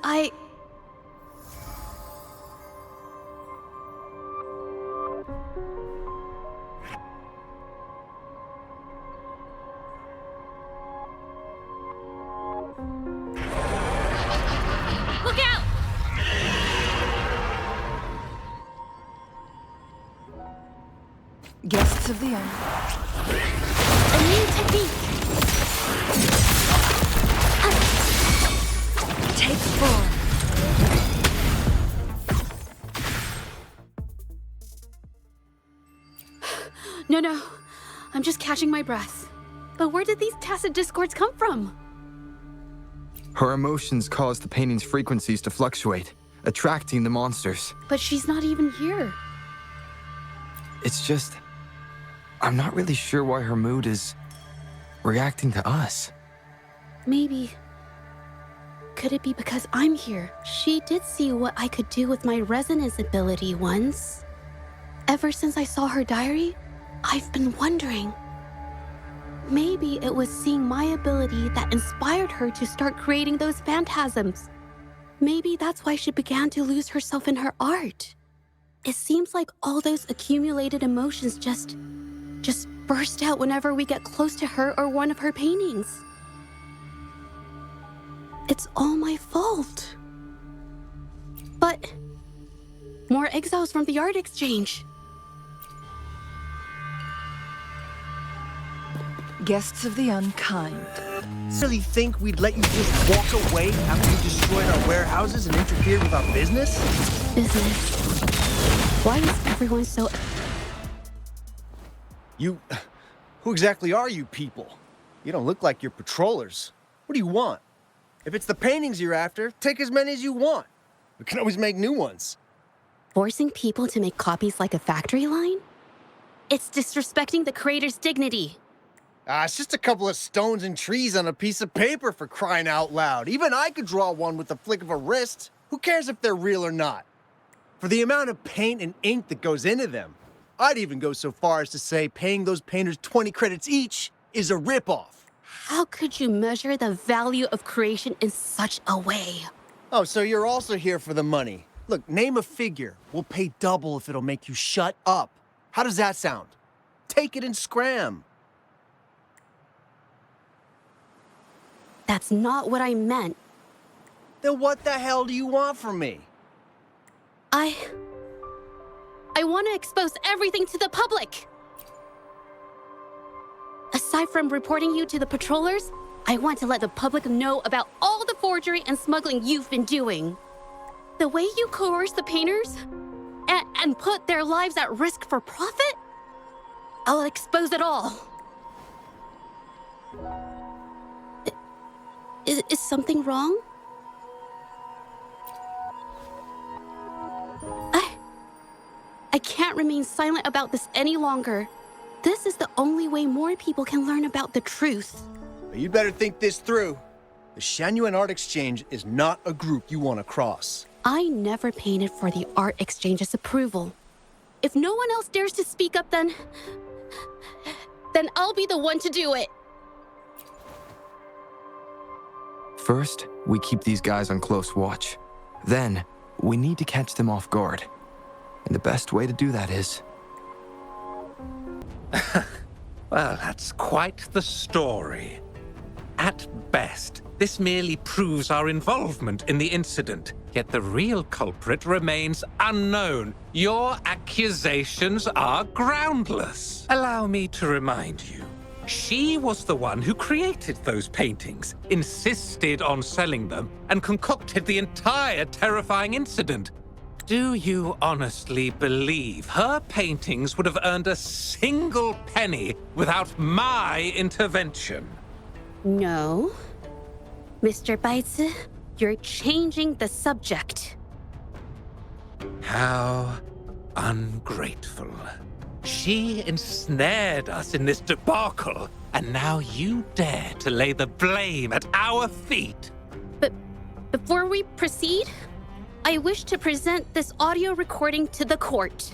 Look out! Guests of the Inn. a new technique. Take 4. No, I'm just catching my breath. But where did these tacit discords come from? Her emotions cause the painting's frequencies to fluctuate, attracting the monsters. But she's not even here. It's just... I'm not really sure why her mood is reacting to us. Maybe... Could it be because I'm here? She did see what I could do with my resonance ability once. Ever since I saw her diary, I've been wondering. Maybe it was seeing my ability that inspired her to start creating those phantasms. Maybe that's why she began to lose herself in her art. It seems like all those accumulated emotions just burst out whenever we get close to her or one of her paintings. It's all my fault. But more exiles from the art exchange. Guests of the unkind. Really think we'd let you just walk away after you destroyed our warehouses and interfered with our business? Business. Why is everyone so... Who exactly are you people? You don't look like you're patrollers. What do you want? If it's the paintings you're after, take as many as you want. We can always make new ones. Forcing people to make copies like a factory line? It's disrespecting the creator's dignity. It's just a couple of stones and trees on a piece of paper, for crying out loud. Even I could draw one with the flick of a wrist. Who cares if they're real or not? For the amount of paint and ink that goes into them, I'd even go so far as to say paying those painters 20 credits each is a ripoff. How could you measure the value of creation in such a way? Oh, so you're also here for the money. Look, name a figure. We'll pay double if it'll make you shut up. How does that sound? Take it and scram. That's not what I meant. Then what the hell do you want from me? I want to expose everything to the public. Aside from reporting you to the patrollers, I want to let the public know about all the forgery and smuggling you've been doing. The way you coerce the painters and put their lives at risk for profit? I'll expose it all. Is something wrong? I can't remain silent about this any longer. This is the only way more people can learn about the truth. But you'd better think this through. The Shanyuan Art Exchange is not a group you want to cross. I never painted for the art exchange's approval. If no one else dares to speak up, then I'll be the one to do it. First, we keep these guys on close watch. Then, we need to catch them off guard. And the best way to do that is... Well, that's quite the story. At best, this merely proves our involvement in the incident, yet the real culprit remains unknown. Your accusations are groundless. Allow me to remind you, she was the one who created those paintings, insisted on selling them, and concocted the entire terrifying incident. Do you honestly believe her paintings would have earned a single penny without my intervention? No. Mr. Baitsu, you're changing the subject. How ungrateful. She ensnared us in this debacle, and now you dare to lay the blame at our feet. But before we proceed, I wish to present this audio recording to the court.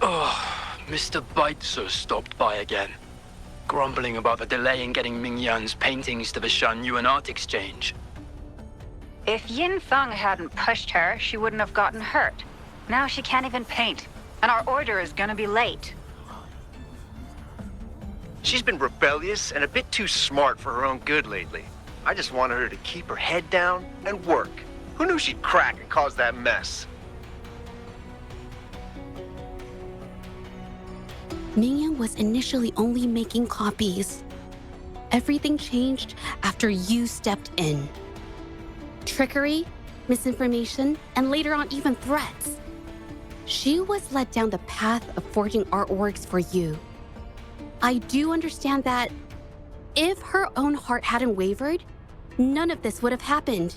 Mr. Baitsu stopped by again, grumbling about the delay in getting Mingyan's paintings to the Shanyuan Art Exchange. If Yin Feng hadn't pushed her, she wouldn't have gotten hurt. Now she can't even paint, and our order is gonna be late. She's been rebellious and a bit too smart for her own good lately. I just wanted her to keep her head down and work. Who knew she'd crack and cause that mess? Mingyan was initially only making copies. Everything changed after you stepped in. Trickery, misinformation, and later on even threats. She was led down the path of forging artworks for you. I do understand that if her own heart hadn't wavered, none of this would have happened.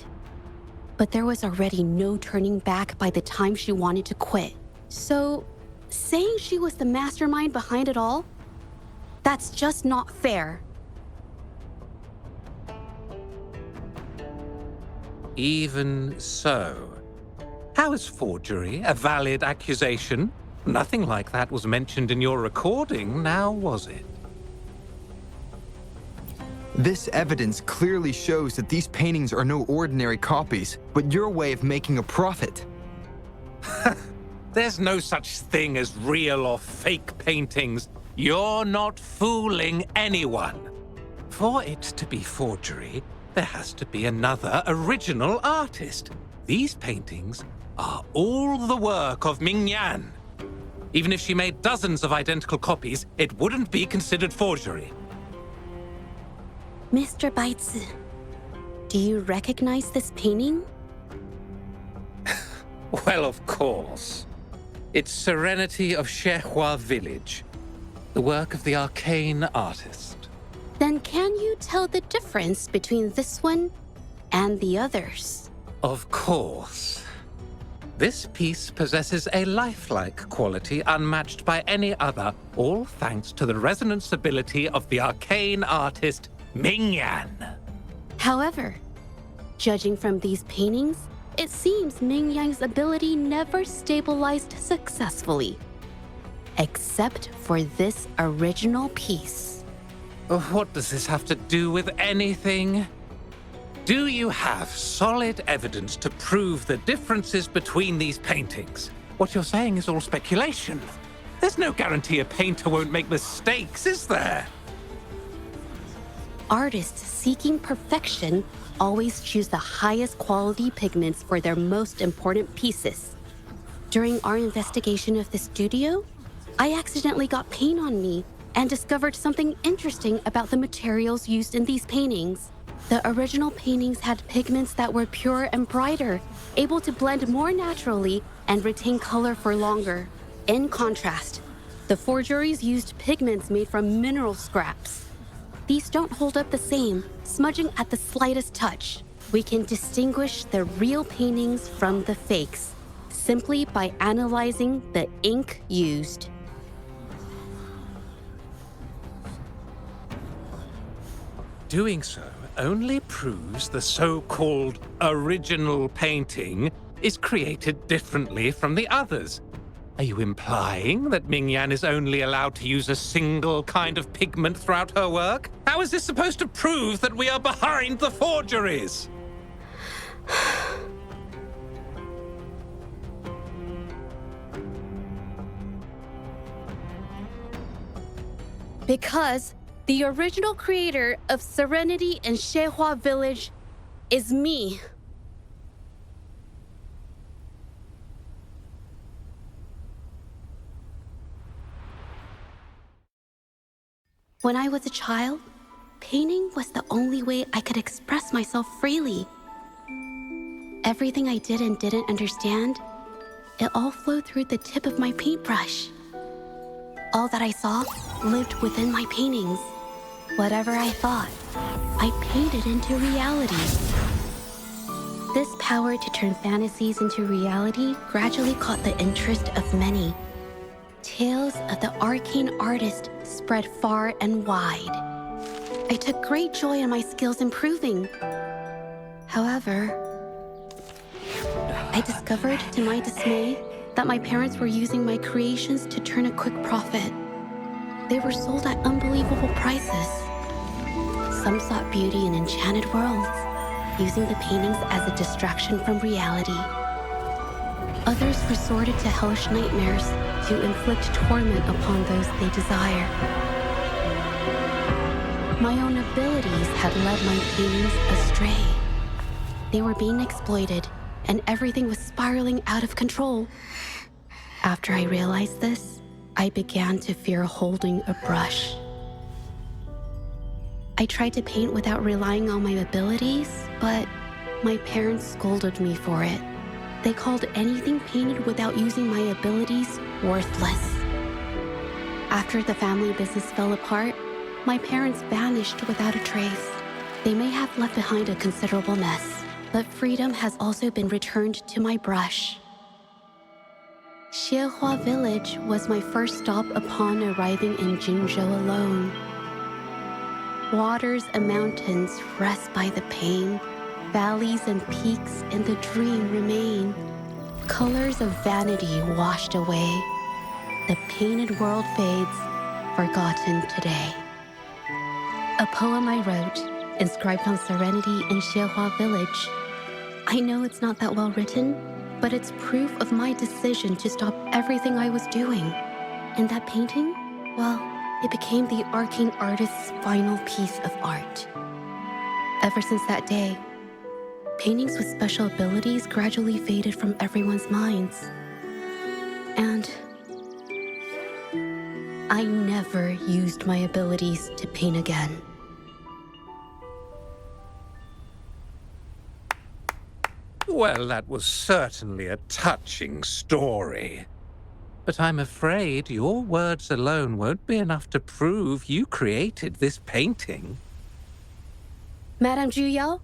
But there was already no turning back by the time she wanted to quit. So, saying she was the mastermind behind it all, that's just not fair. Even so, how is forgery a valid accusation? Nothing like that was mentioned in your recording, now was it? This evidence clearly shows that these paintings are no ordinary copies, but your way of making a profit. There's no such thing as real or fake paintings. You're not fooling anyone. For it to be forgery, there has to be another original artist. These paintings are all the work of Mingyan. Even if she made dozens of identical copies, it wouldn't be considered forgery. Mr. Baitsu, do you recognize this painting? Well, of course. It's Serenity of Shehua Village, the work of the arcane artist. Then can you tell the difference between this one and the others? Of course. This piece possesses a lifelike quality unmatched by any other, all thanks to the resonance ability of the arcane artist Mingyan. However, judging from these paintings, it seems Mingyang's ability never stabilized successfully. Except for this original piece. What does this have to do with anything? Do you have solid evidence to prove the differences between these paintings? What you're saying is all speculation. There's no guarantee a painter won't make mistakes, is there? Artists seeking perfection always choose the highest quality pigments for their most important pieces. During our investigation of the studio, I accidentally got paint on me and discovered something interesting about the materials used in these paintings. The original paintings had pigments that were pure and brighter, able to blend more naturally and retain color for longer. In contrast, the forgeries used pigments made from mineral scraps. These don't hold up the same, smudging at the slightest touch. We can distinguish the real paintings from the fakes, simply by analyzing the ink used. Doing so only proves the so-called original painting is created differently from the others. Are you implying that Mingyan is only allowed to use a single kind of pigment throughout her work? How is this supposed to prove that we are behind the forgeries? Because the original creator of Serenity in Zhezhi Village is me. When I was a child, painting was the only way I could express myself freely. Everything I did and didn't understand, it all flowed through the tip of my paintbrush. All that I saw lived within my paintings. Whatever I thought, I painted into reality. This power to turn fantasies into reality gradually caught the interest of many. Tales of the arcane artist spread far and wide. I took great joy in my skills improving. However, I discovered, to my dismay, that my parents were using my creations to turn a quick profit. They were sold at unbelievable prices. Some sought beauty in enchanted worlds, using the paintings as a distraction from reality. Others resorted to hellish nightmares to inflict torment upon those they desire. My own abilities had led my paintings astray. They were being exploited, and everything was spiraling out of control. After I realized this, I began to fear holding a brush. I tried to paint without relying on my abilities, but my parents scolded me for it. They called anything painted without using my abilities worthless. After the family business fell apart, my parents vanished without a trace. They may have left behind a considerable mess, but freedom has also been returned to my brush. Zhezhi Village was my first stop upon arriving in Jinzhou alone. Waters and mountains rest by the pain. Valleys and peaks in the dream remain. Colors of vanity washed away. The painted world fades, forgotten today. A poem I wrote, inscribed on Serenity in Zhezhi Village. I know it's not that well written, but it's proof of my decision to stop everything I was doing. And that painting, well, it became the arcane artist's final piece of art. Ever since that day, paintings with special abilities gradually faded from everyone's minds. And I never used my abilities to paint again. Well, that was certainly a touching story. But I'm afraid your words alone won't be enough to prove you created this painting. Madame Zhu,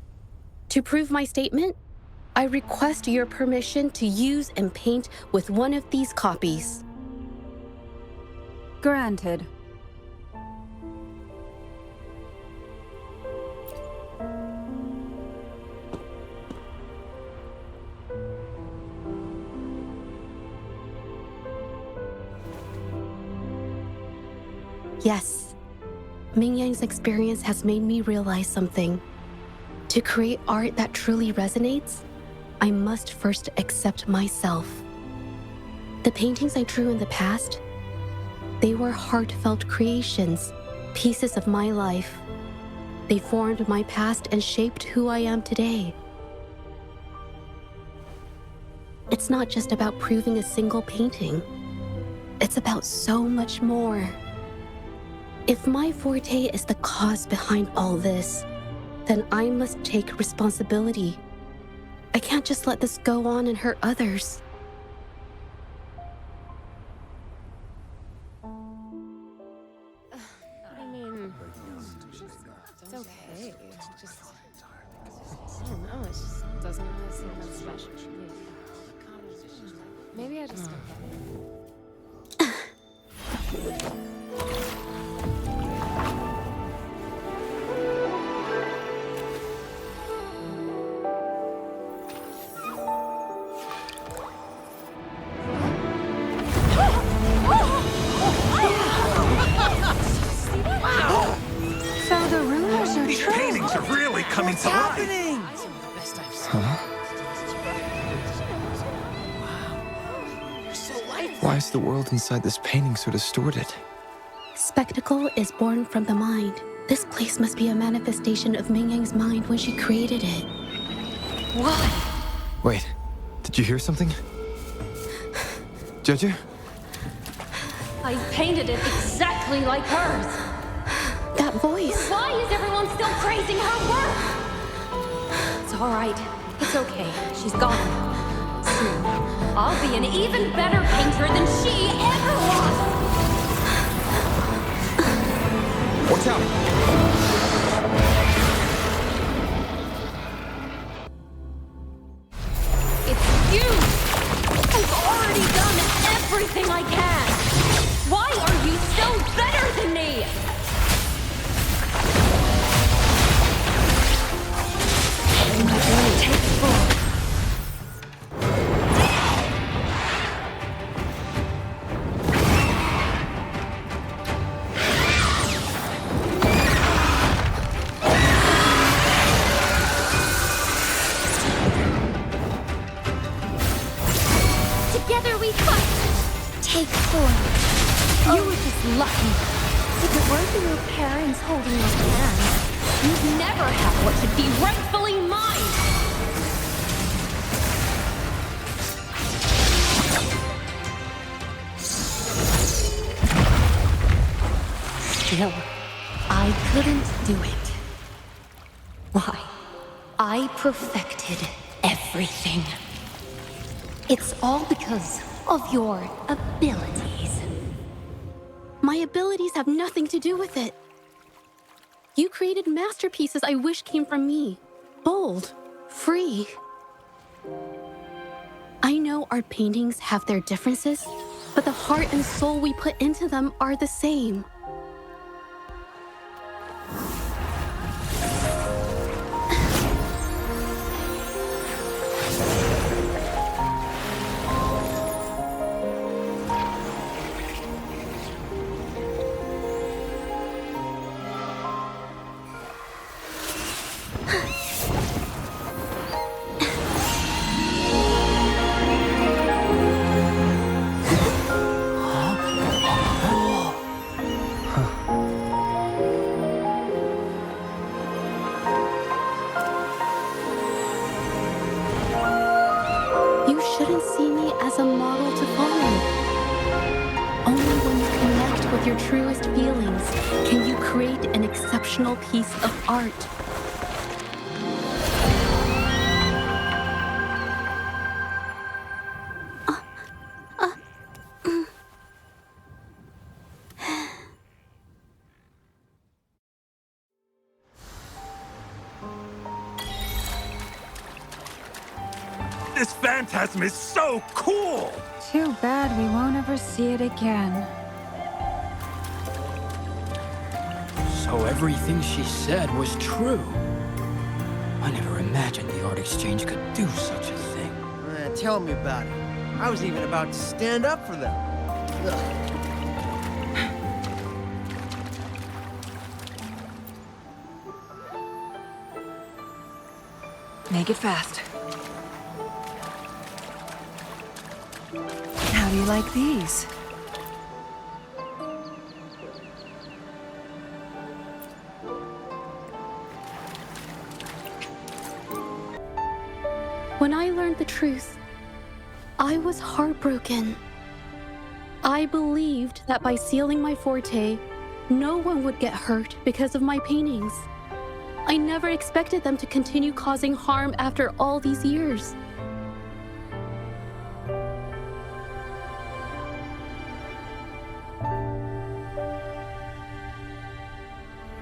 to prove my statement, I request your permission to use and paint with one of these copies. Granted. Yes, Mingyang's experience has made me realize something. To create art that truly resonates, I must first accept myself. The paintings I drew in the past, they were heartfelt creations, pieces of my life. They formed my past and shaped who I am today. It's not just about proving a single painting. It's about so much more. If my forte is the cause behind all this, then I must take responsibility. I can't just let this go on and hurt others. I mean, it's okay. It's just, I don't know, it just doesn't really seem that special to me. Maybe I just don't get it. Why is the world inside this painting so distorted? Spectacle is born from the mind. This place must be a manifestation of Ming Yang's mind when she created it. Why? Wait, did you hear something? Zhezhi? I painted it exactly like hers. That voice. Why is everyone still praising her work? It's all right. It's okay. She's gone. Soon, I'll be an even better painter than she ever was. Watch out! It's you! I've already done everything I can! Why are you still better than me? My journey takes full. Together we fight! Take form. You were just lucky. If it weren't for your parents holding your hand, you'd never have what should be rightfully mine! Still, I couldn't do it. Why? I perfected everything. It's all because of your abilities. My abilities have nothing to do with it. You created masterpieces I wish came from me. Bold, free. I know our paintings have their differences, but the heart and soul we put into them are the same. You shouldn't see me as a model to follow. Only when you connect with your truest feelings can you create an exceptional piece of art. This phantasm is so cool! Too bad we won't ever see it again. So everything she said was true. I never imagined the art exchange could do such a thing. Tell me about it. I was even about to stand up for them. Ugh. Make it fast. How do you like these? When I learned the truth, I was heartbroken. I believed that by sealing my forte, no one would get hurt because of my paintings. I never expected them to continue causing harm after all these years.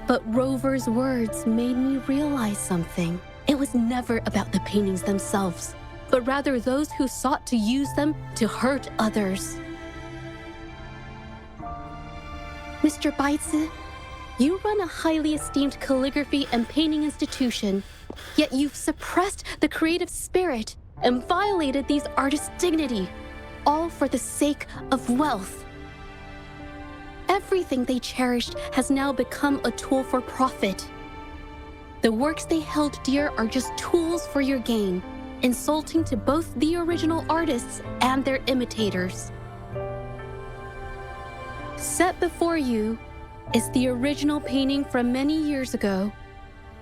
But Rover's words made me realize something. It was never about the paintings themselves, but rather those who sought to use them to hurt others. Mr. Baitsu, you run a highly esteemed calligraphy and painting institution, yet you've suppressed the creative spirit and violated these artists' dignity, all for the sake of wealth. Everything they cherished has now become a tool for profit. The works they held dear are just tools for your gain, insulting to both the original artists and their imitators. Set before you is the original painting from many years ago,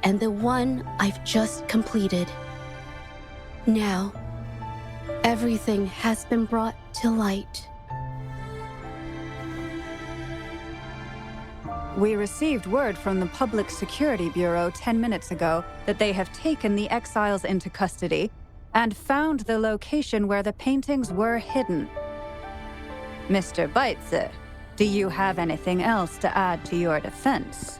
and the one I've just completed. Now, everything has been brought to light. We received word from the Public Security Bureau 10 minutes ago that they have taken the exiles into custody and found the location where the paintings were hidden. Mr. Beitzer, do you have anything else to add to your defense?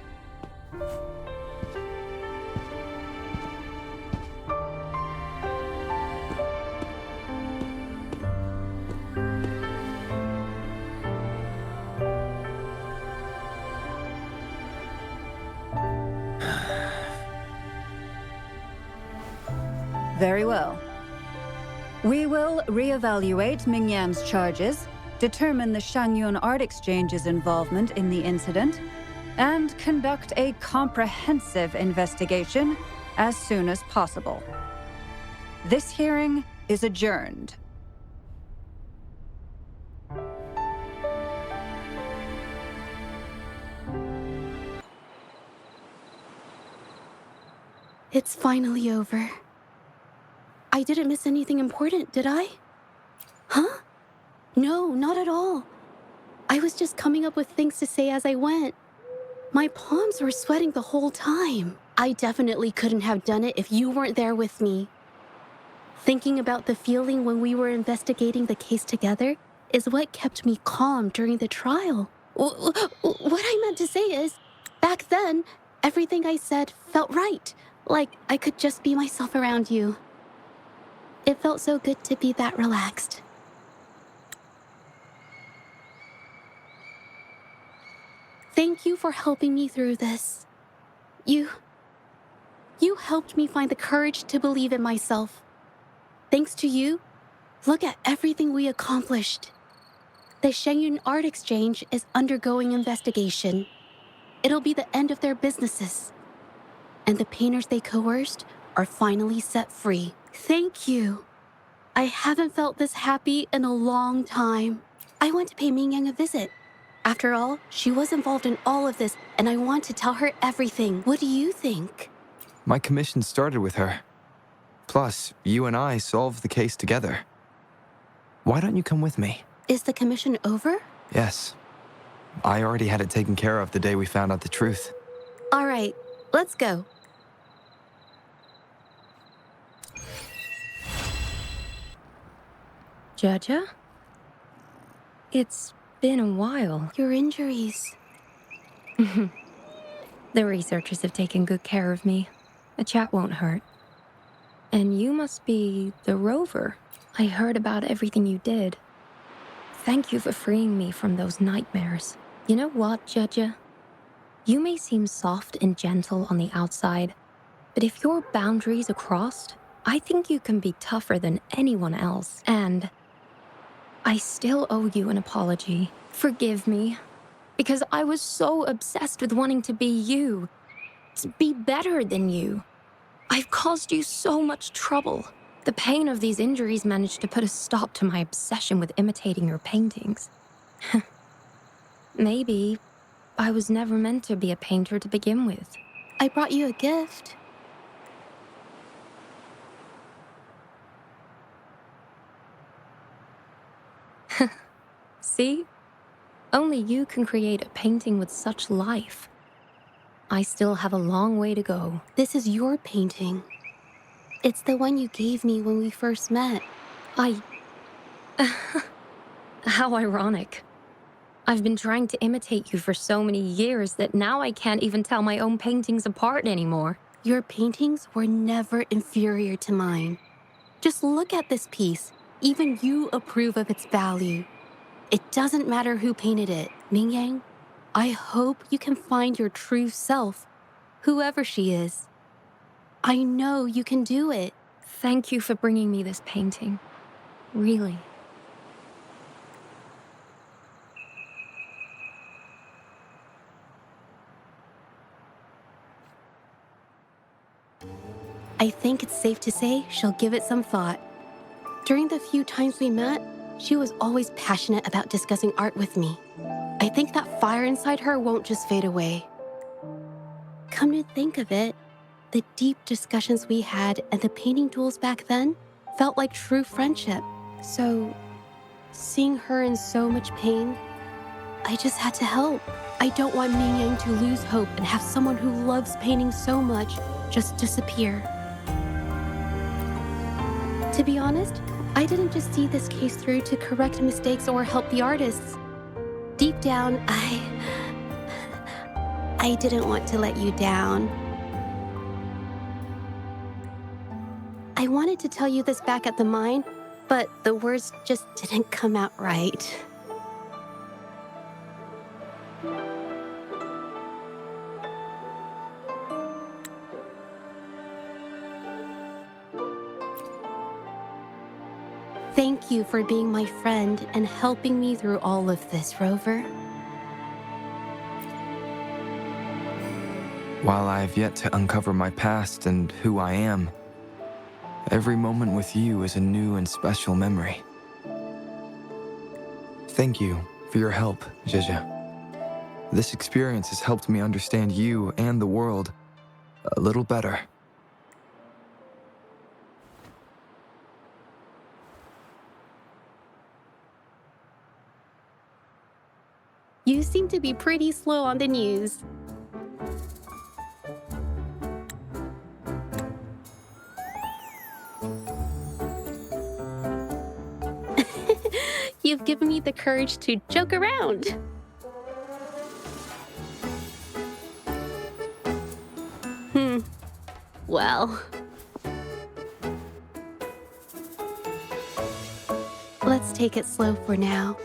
Very well. We will reevaluate Mingyan's charges, determine the Shangyun Art Exchange's involvement in the incident, and conduct a comprehensive investigation as soon as possible. This hearing is adjourned. It's finally over. I didn't miss anything important, did I? Huh? No, not at all. I was just coming up with things to say as I went. My palms were sweating the whole time. I definitely couldn't have done it if you weren't there with me. Thinking about the feeling when we were investigating the case together is what kept me calm during the trial. What I meant to say is, back then, everything I said felt right. Like I could just be myself around you. It felt so good to be that relaxed. Thank you for helping me through this. You helped me find the courage to believe in myself. Thanks to you, look at everything we accomplished. The Shangyun Art Exchange is undergoing investigation. It'll be the end of their businesses. And the painters they coerced are finally set free. Thank you. I haven't felt this happy in a long time. I want to pay Mingyang a visit. After all, she was involved in all of this, and I want to tell her everything. What do you think? My commission started with her. Plus, you and I solved the case together. Why don't you come with me? Is the commission over? Yes. I already had it taken care of the day we found out the truth. All right, let's go. Zhezhi? It's been a while. Your injuries. The researchers have taken good care of me. A chat won't hurt. And you must be the rover. I heard about everything you did. Thank you for freeing me from those nightmares. You know what, Zhezhi? You may seem soft and gentle on the outside, but if your boundaries are crossed, I think you can be tougher than anyone else. And I still owe you an apology. Forgive me, because I was so obsessed with wanting to be you, to be better than you. I've caused you so much trouble. The pain of these injuries managed to put a stop to my obsession with imitating your paintings. Maybe I was never meant to be a painter to begin with. I brought you a gift. See? Only you can create a painting with such life. I still have a long way to go. This is your painting. It's the one you gave me when we first met. How ironic. I've been trying to imitate you for so many years that now I can't even tell my own paintings apart anymore. Your paintings were never inferior to mine. Just look at this piece. Even you approve of its value. It doesn't matter who painted it. Mingyang, I hope you can find your true self, whoever she is. I know you can do it. Thank you for bringing me this painting. Really. I think it's safe to say she'll give it some thought. During the few times we met, she was always passionate about discussing art with me. I think that fire inside her won't just fade away. Come to think of it, the deep discussions we had and the painting duels back then felt like true friendship. So, seeing her in so much pain, I just had to help. I don't want Mingyang to lose hope and have someone who loves painting so much just disappear. To be honest, I didn't just see this case through to correct mistakes or help the artists. Deep down, I didn't want to let you down. I wanted to tell you this back at the mine, but the words just didn't come out right. Thank you for being my friend and helping me through all of this, Rover. While I have yet to uncover my past and who I am, every moment with you is a new and special memory. Thank you for your help, Zhezhi. This experience has helped me understand you and the world a little better. You seem to be pretty slow on the news. You've given me the courage to joke around. Well. Let's take it slow for now.